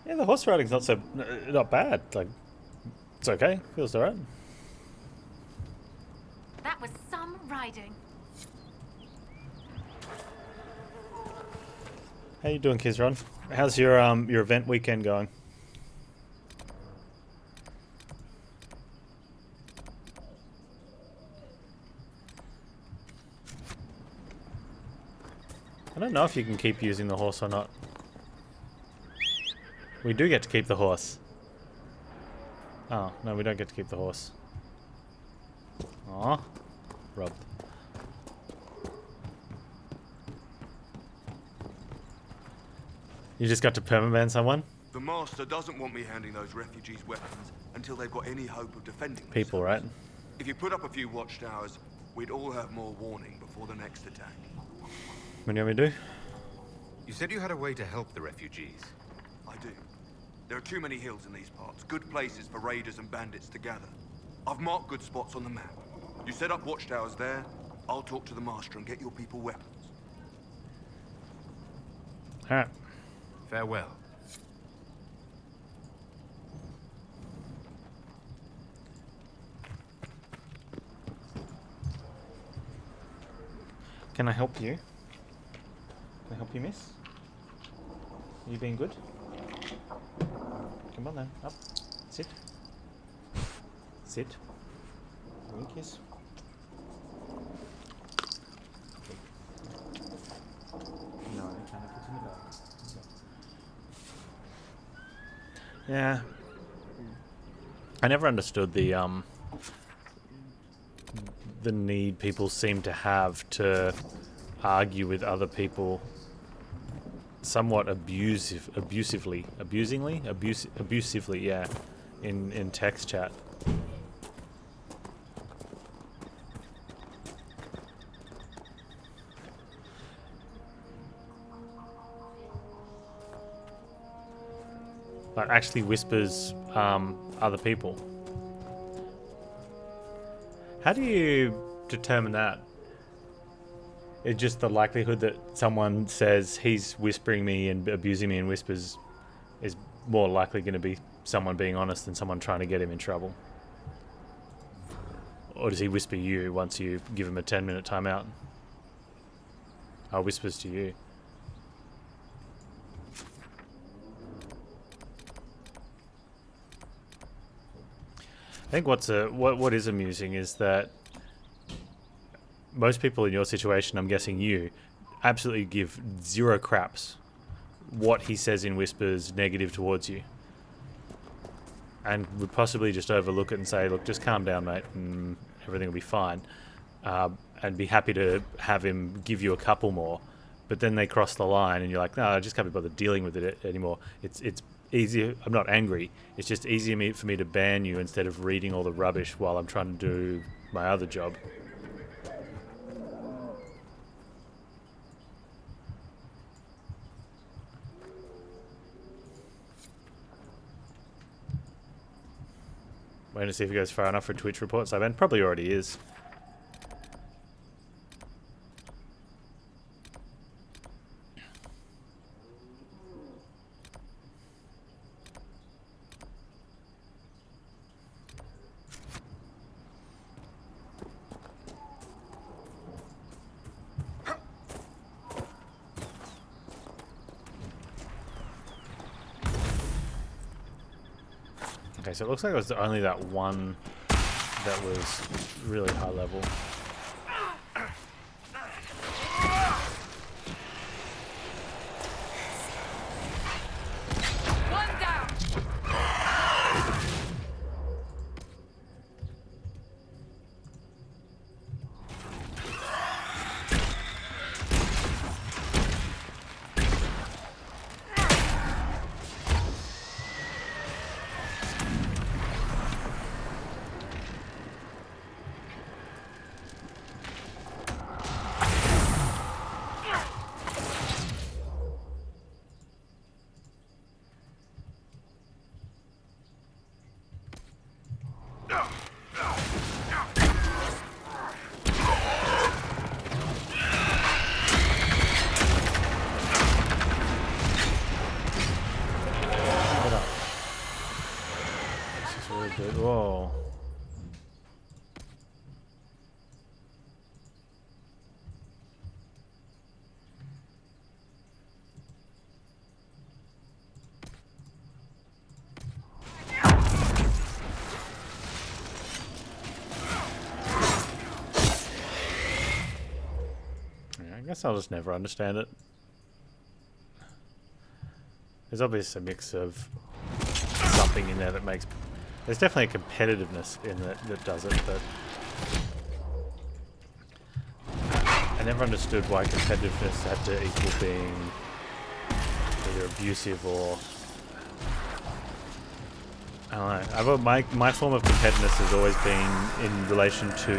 Yeah, the horse riding's not bad. Like, it's okay. Feels alright. That was some riding. How you doing, Kizron? How's your event weekend going? I don't know if you can keep using the horse or not. We do get to keep the horse. Oh, no, we don't get to keep the horse. Aw. Rubbed. You just got to permaban someone? The Master doesn't want me handing those refugees weapons until they've got any hope of defending People, right? themselves. If you put up a few watchtowers, we'd all have more warning before the next attack. What do you want me to do? You said you had a way to help the refugees. I do. There are too many hills in these parts, good places for raiders and bandits to gather. I've marked good spots on the map. You set up watchtowers there, I'll talk to the Master and get your people weapons. Alright. Farewell. Can I help you? Can I help you, miss? Are you being good? Come on then, up. Sit. Sit. Wink, yes. No, I can't put in the bag. Yeah. I never understood the need people seem to have to argue with other people somewhat abusively, yeah, in text chat. Like actually whispers other people. How do you determine that? It's just the likelihood that someone says he's whispering me and abusing me in whispers is more likely going to be someone being honest than someone trying to get him in trouble. Or does he whisper you once you give him a 10-minute timeout? Whispers to you. I think what is amusing is that most people in your situation, I'm guessing you, absolutely give zero craps what he says in whispers negative towards you. And would possibly just overlook it and say, look, just calm down, mate, and everything will be fine. And be happy to have him give you a couple more. But then they cross the line and you're like, no, I just can't be bothered dealing with it anymore. It's easier. I'm not angry. It's just easier for me to ban you instead of reading all the rubbish while I'm trying to do my other job. Waiting to see if he goes far enough for Twitch reports. I mean, probably already is. Okay, so it looks like it was only that one that was really high level. One down. Whoa. Yeah, I guess I'll just never understand it. There's obviously a mix of something in there that makes... There's definitely a competitiveness in it that does it, but I never understood why competitiveness had to equal being either abusive or... I don't know. My form of competitiveness has always been in relation to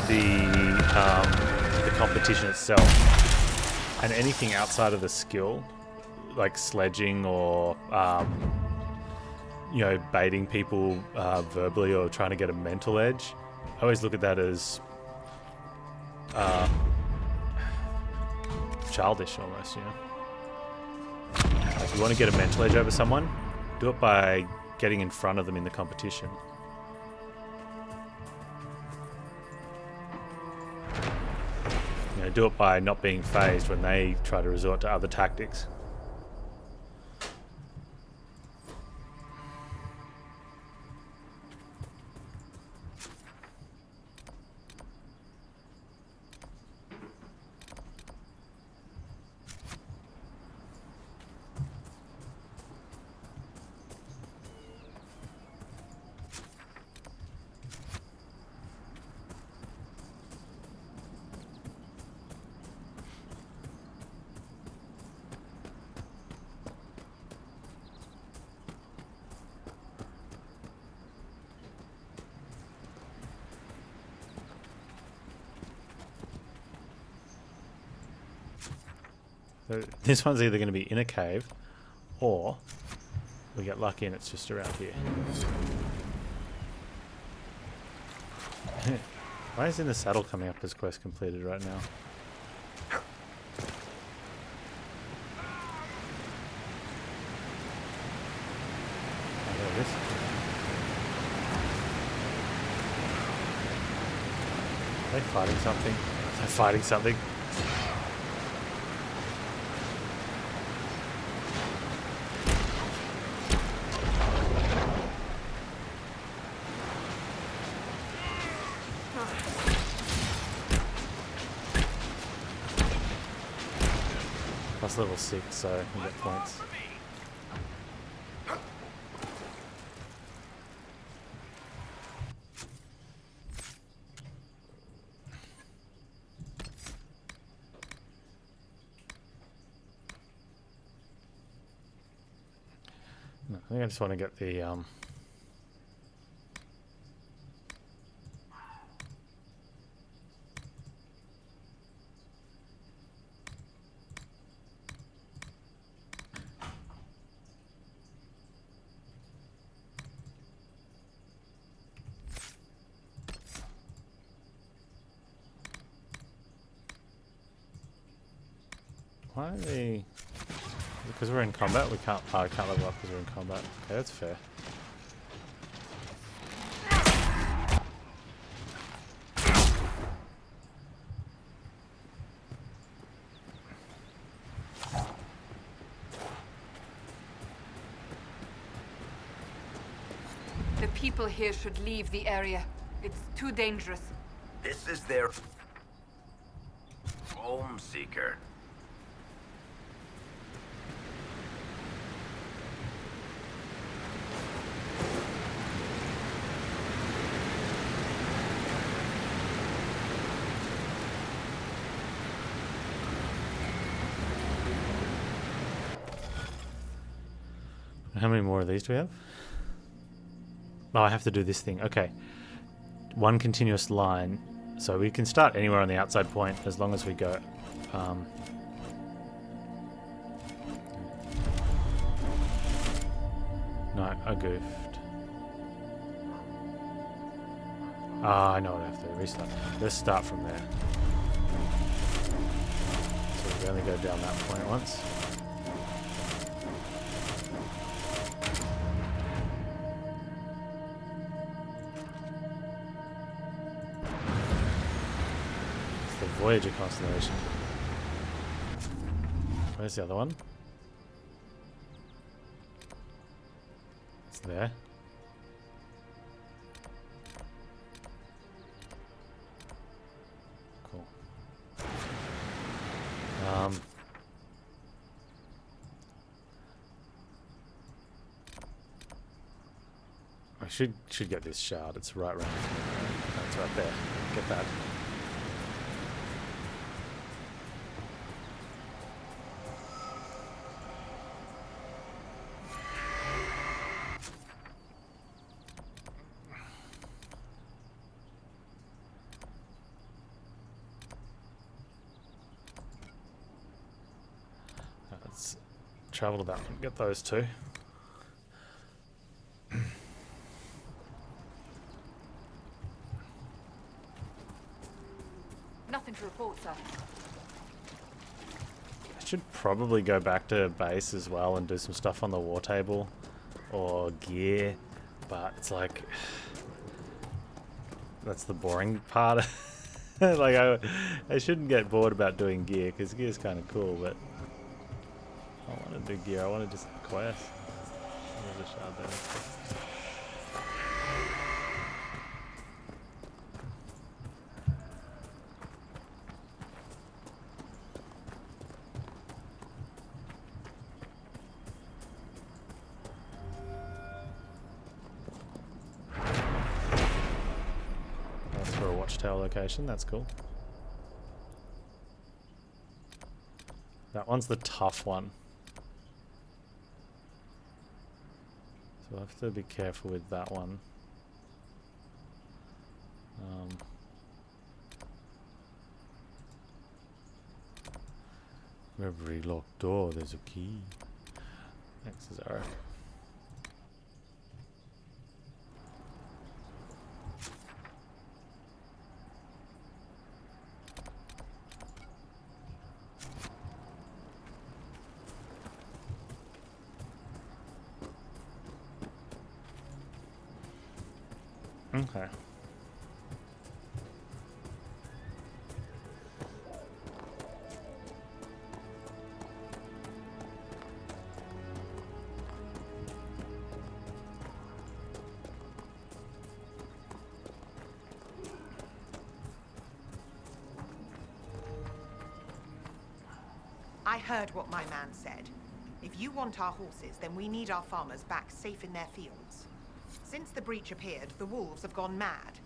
the competition itself, and anything outside of the skill, like sledging or you know, baiting people verbally or trying to get a mental edge. I always look at that as childish almost, you know. Like, if you want to get a mental edge over someone, do it by getting in front of them in the competition. You know, do it by not being phased when they try to resort to other tactics. So this one's either going to be in a cave, or we get lucky and it's just around here. Why is In the Saddle coming up as quest completed right now? Oh, there it is. Are they fighting something? They're fighting something. Plus level 6, so you get points. No, I think I just want to get the why are they... Because we're in combat, we can't... Oh, I can't level up because we're in combat. Okay, that's fair. The people here should leave the area. It's too dangerous. This is their home seeker. How many more of these do we have? Oh, I have to do this thing. Okay. One continuous line. So we can start anywhere on the outside point as long as we go. No, I goofed. Ah, I know what I have to do. Restart. Let's start from there. So we only go down that point once. Voyager constellation. Where's the other one? It's there. Cool. I should get this shard. It's right around. That's right there. Get that. Let's travel to that one. Get those two. Nothing to report, sir. I should probably go back to base as well and do some stuff on the war table or gear, but it's like that's the boring part. Like I shouldn't get bored about doing gear because gear's kind of cool, but I don't want to do gear. I want to just quest. There's a shard there. Watchtower location, that's cool. That one's the tough one. So I have to be careful with that one. Every locked door, there's a key. Thanks, Zara. Okay. I heard what my man said. If you want our horses, then we need our farmers back safe in their fields. Since the breach appeared, the wolves have gone mad.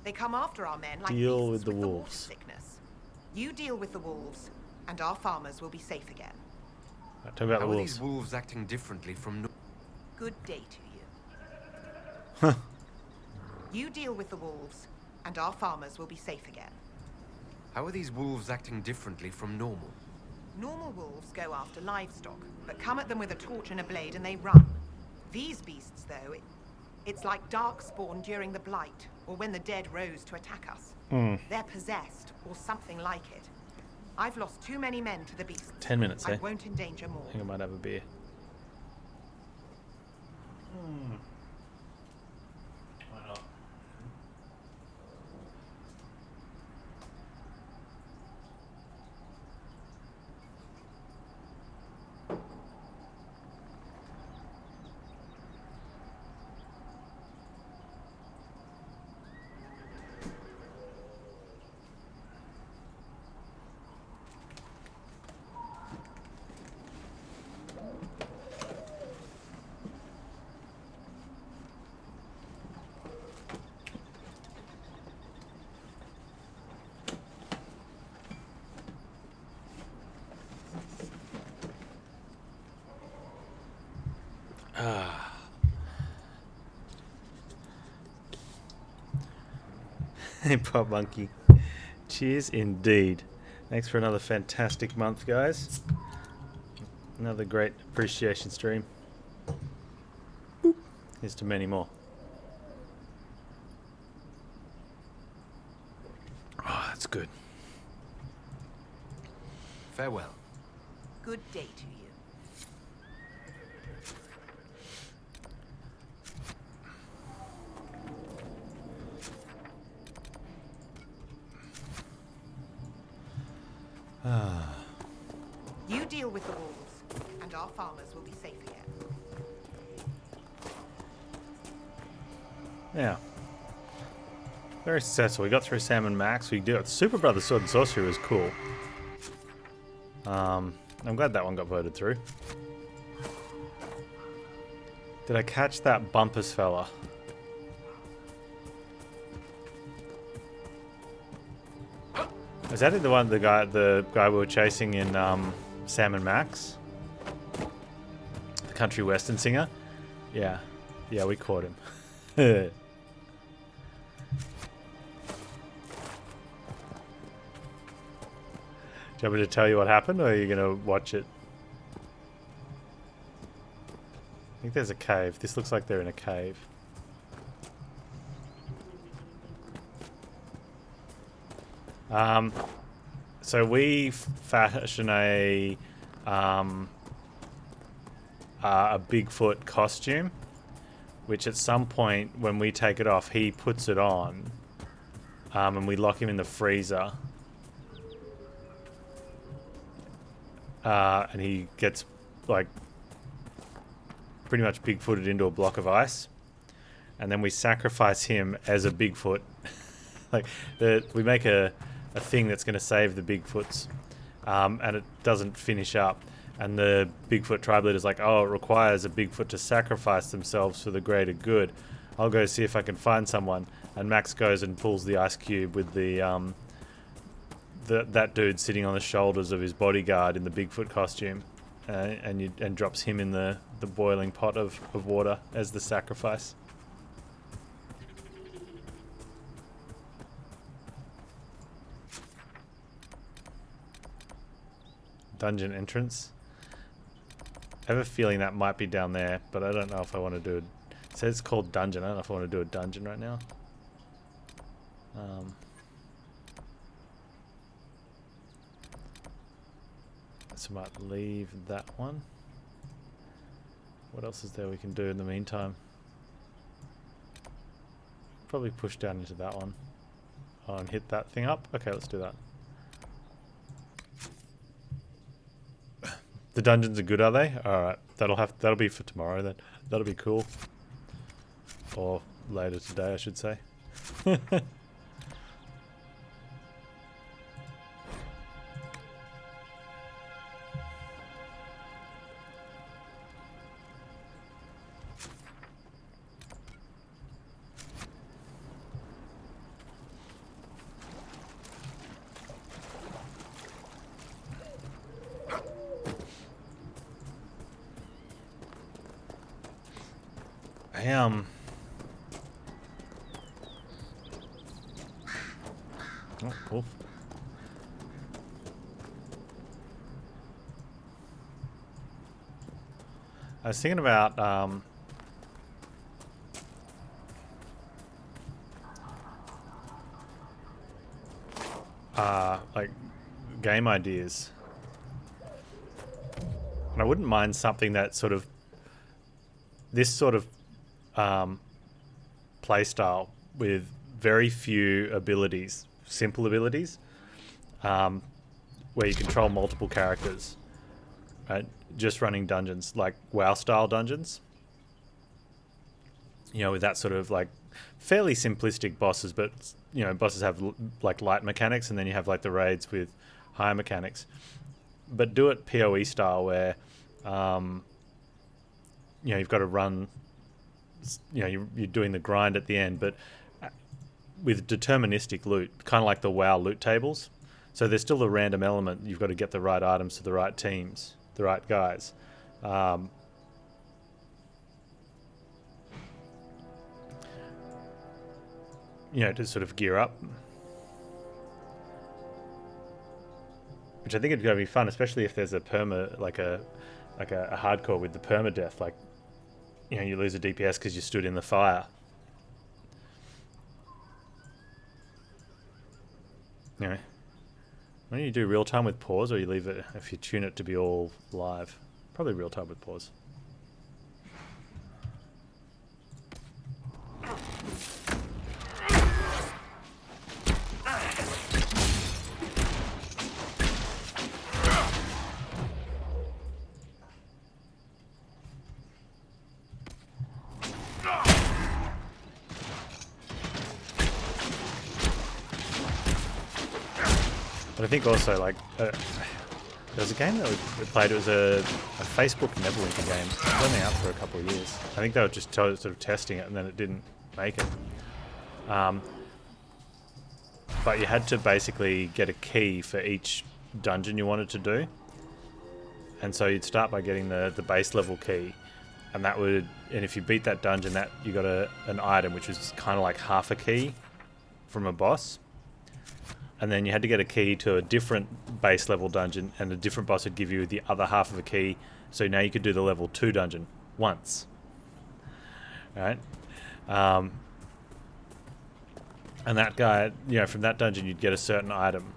They come after our men like Deal beasts with the water wolves. sickness. You deal with the wolves, and our farmers will be safe again. Right, talk about How the are wolves. these wolves acting differently from... Good day to you. Huh. You deal with the wolves, and our farmers will be safe again. How are these wolves acting differently from normal? Normal wolves go after livestock, but come at them with a torch and a blade and they run. These beasts, though, it's like darkspawn during the Blight, or when the dead rose to attack us. They're possessed, or something like it. I've lost too many men to the beasts. 10 minutes, I eh? won't endanger more. I think I might have a beer. Why not? Hey, Pop Monkey. Cheers indeed. Thanks for another fantastic month, guys. Another great appreciation stream. Boop. Here's to many more. Oh, that's good. Farewell. Good day to you. You deal with the wolves, and our farmers will be safe again. Yeah. Very successful. We got through Sam and Max. We did it. Super Brother Sword and Sorcery was cool. I'm glad that one got voted through. Did I catch that Bumpus fella? Is that the one, the guy we were chasing in Sam and Max? The country western singer? Yeah. Yeah, we caught him. Do you want me to tell you what happened, or are you going to watch it? I think there's a cave. This looks like they're in a cave. So we fashion a Bigfoot costume, which at some point when we take it off, he puts it on, and we lock him in the freezer, and he gets like pretty much Bigfooted into a block of ice, and then we sacrifice him as a Bigfoot. Like we make a thing that's going to save the Bigfoots, and it doesn't finish up. And the Bigfoot tribe leader's like, oh, it requires a Bigfoot to sacrifice themselves for the greater good. I'll go see if I can find someone. And Max goes and pulls the ice cube with that dude sitting on the shoulders of his bodyguard in the Bigfoot costume, and drops him in the boiling pot of water as the sacrifice. Dungeon entrance. I have a feeling that might be down there, but I don't know if I want to do it. It says it's called dungeon. I don't know if I want to do a dungeon right now. So I might leave that one. What else is there we can do in the meantime? probably push down into that one. Oh, and hit that thing up. Okay, let's do that. The dungeons are good, are they? Alright, that'll be for tomorrow then. That'll be cool. Or later today, I should say. Oh, cool. I was thinking about like game ideas, and I wouldn't mind something that sort of this sort of play style with very few abilities, simple abilities, where you control multiple characters, right? Just running dungeons, like WoW style dungeons, you know, with that sort of like fairly simplistic bosses, but you know, bosses have like light mechanics, and then you have like the raids with higher mechanics, but do it PoE style where you know, you've got to run, you know, you're doing the grind at the end, but with deterministic loot, kind of like the WoW loot tables. So there's still a random element. You've got to get the right items to the right teams, the right guys. You know, to sort of gear up. Which I think it's going to be fun, especially if there's a perma, like a hardcore with the permadeath, like, you know, you lose a DPS because you stood in the fire. Anyway, when do you do real time with pause, or you leave it if you tune it to be all live? Probably real time with pause. But I think also, like, there was a game that we played. It was a Facebook Neverwinter game. It was only out for a couple of years. I think they were just sort of testing it, and then it didn't make it. But you had to basically get a key for each dungeon you wanted to do. And so you'd start by getting the base level key, and that would, and if you beat that dungeon, that you got an item which was kind of like half a key from a boss. And then you had to get a key to a different base level dungeon, and a different boss would give you the other half of a key. So now you could do the level 2 dungeon once. Right? And that guy, you know, from that dungeon you'd get a certain item,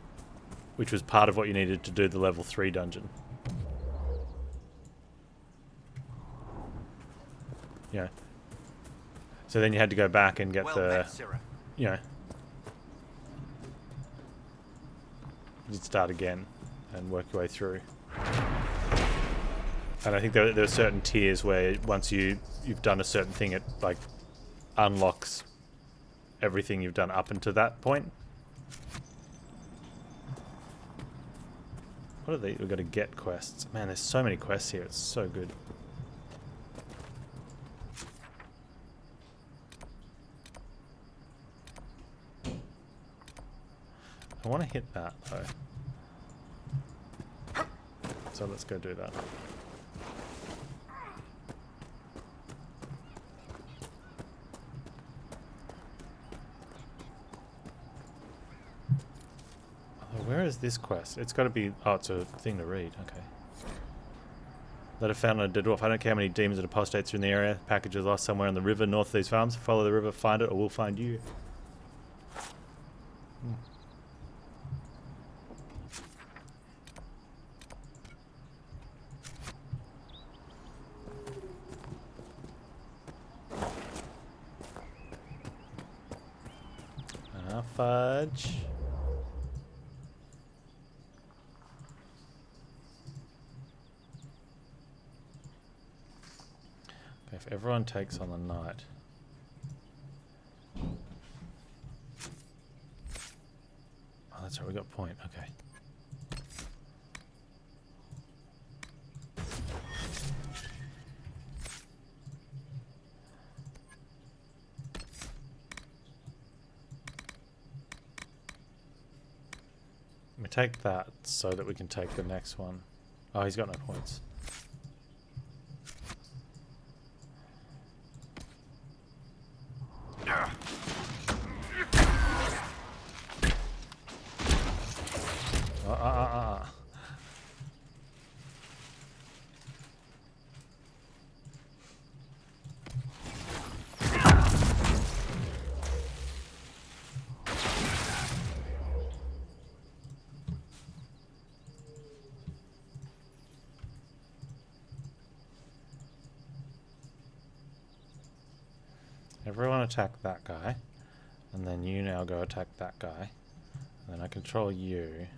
which was part of what you needed to do the level 3 dungeon. Yeah. So then you had to go back and get you know, you'd start again and work your way through. And I think there are certain tiers where once you've done a certain thing, it like unlocks everything you've done up until that point. What are these? We've got to get quests. Man, there's so many quests here. It's so good. I want to hit that though. So let's go do that. Where is this quest? It's got to be... Oh, it's a thing to read. Okay. That I found on a dead dwarf. I don't care how many demons and apostates are in the area. Package is lost somewhere on the river north of these farms. Follow the river, find it, or we'll find you. fudge. Okay, if everyone takes on the knight. Oh, that's right, we got point. Okay. We take that so that we can take the next one. Oh, he's got no points. Everyone attack that guy, and then you now go attack that guy, and then I control you.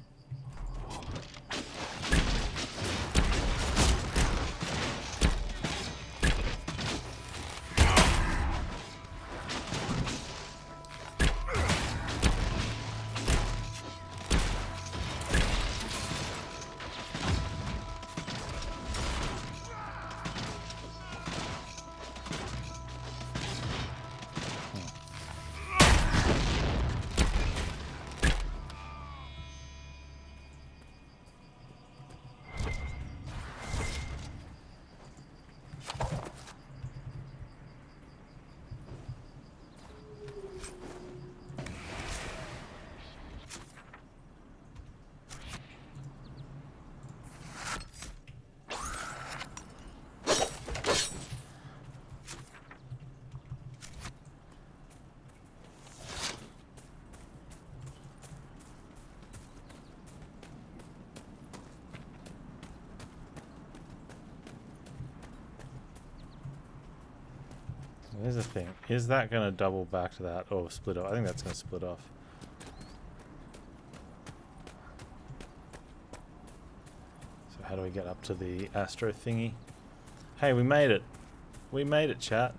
Here's the thing. Is that going to double back to that or split off? I think that's going to split off. So how do we get up to the astro thingy? Hey, we made it. We made it, chat.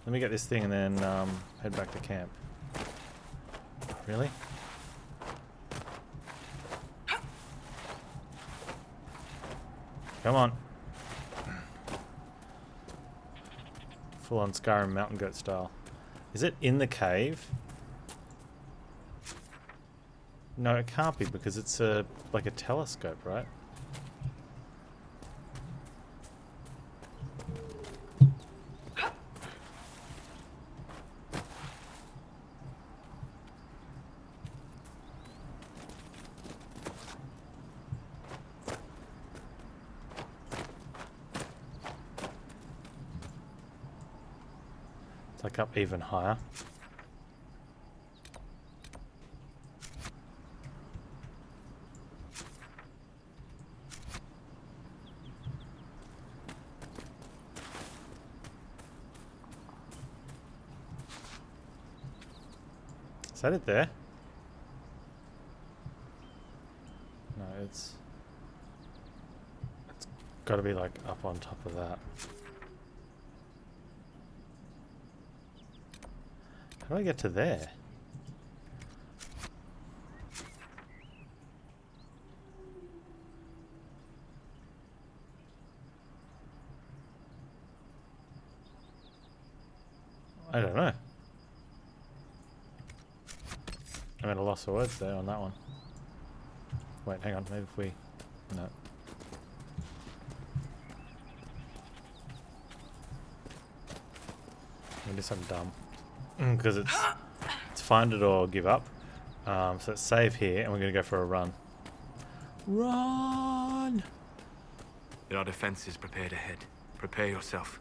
Let me get this thing and then head back to camp. Really? Come on. Full on Skyrim mountain goat style. Is it in the cave? No, it can't be because it's like a telescope, right? It's like up even higher. Is that it there? No, it's got to be like up on top of that. How do I get to there? I don't know. I'm at a loss for words there on that one. Wait, hang on. Maybe if we... No. Maybe something dumb. Because it's find it or give up. So let's save here and we're going to go for a run. Run! There are defenses prepared ahead. Prepare yourself.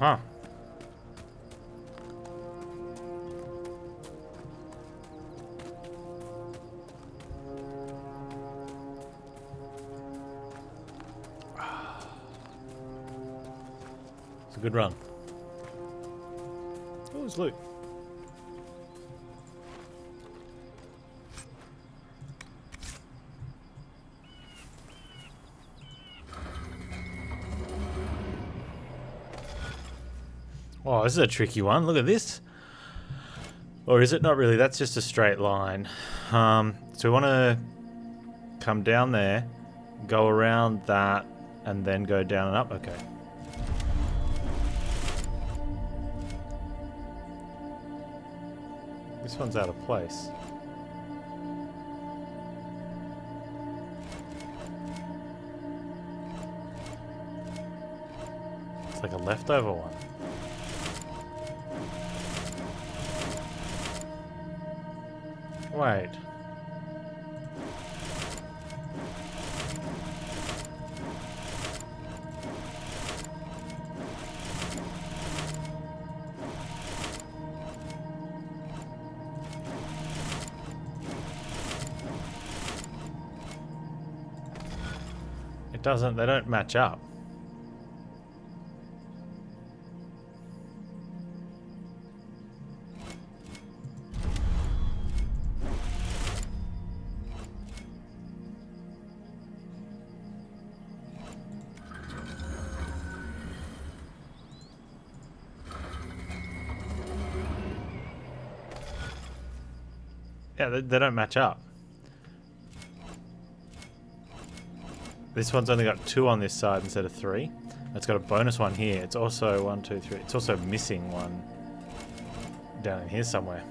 Uh-huh. It's a good run. Oh, it's loot. Oh, this is a tricky one. Look at this. Or is it not really? That's just a straight line. So we want to come down there, go around that, and then go down and up. Okay. This one's out of place. It's like a leftover one. Wait. It doesn't, they don't match up. Yeah, they don't match up. This one's only got 2 on this side instead of 3. It's got a bonus one here. It's also 1, 2, 3. It's also missing one down in here somewhere.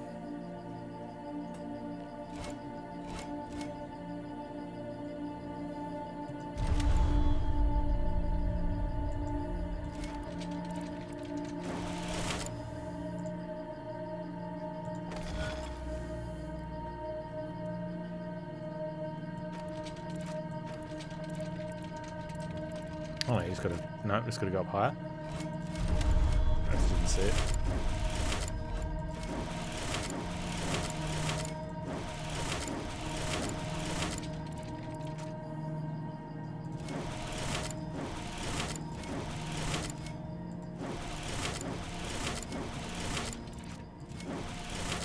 Oh, he's got to... No, it's got to go up higher. I just didn't see it.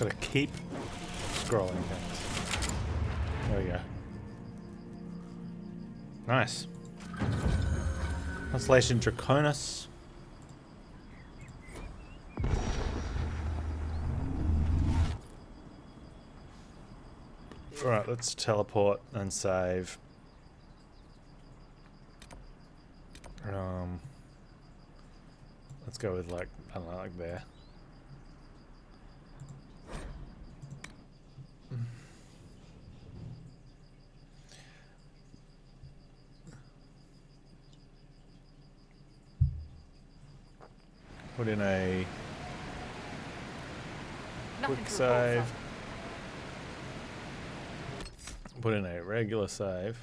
Got to keep scrolling things. There we go. Nice. Constellation Draconis. Alright, let's teleport and save. Let's go with like, I don't know, like there. Put in a quick save. Put in a regular save.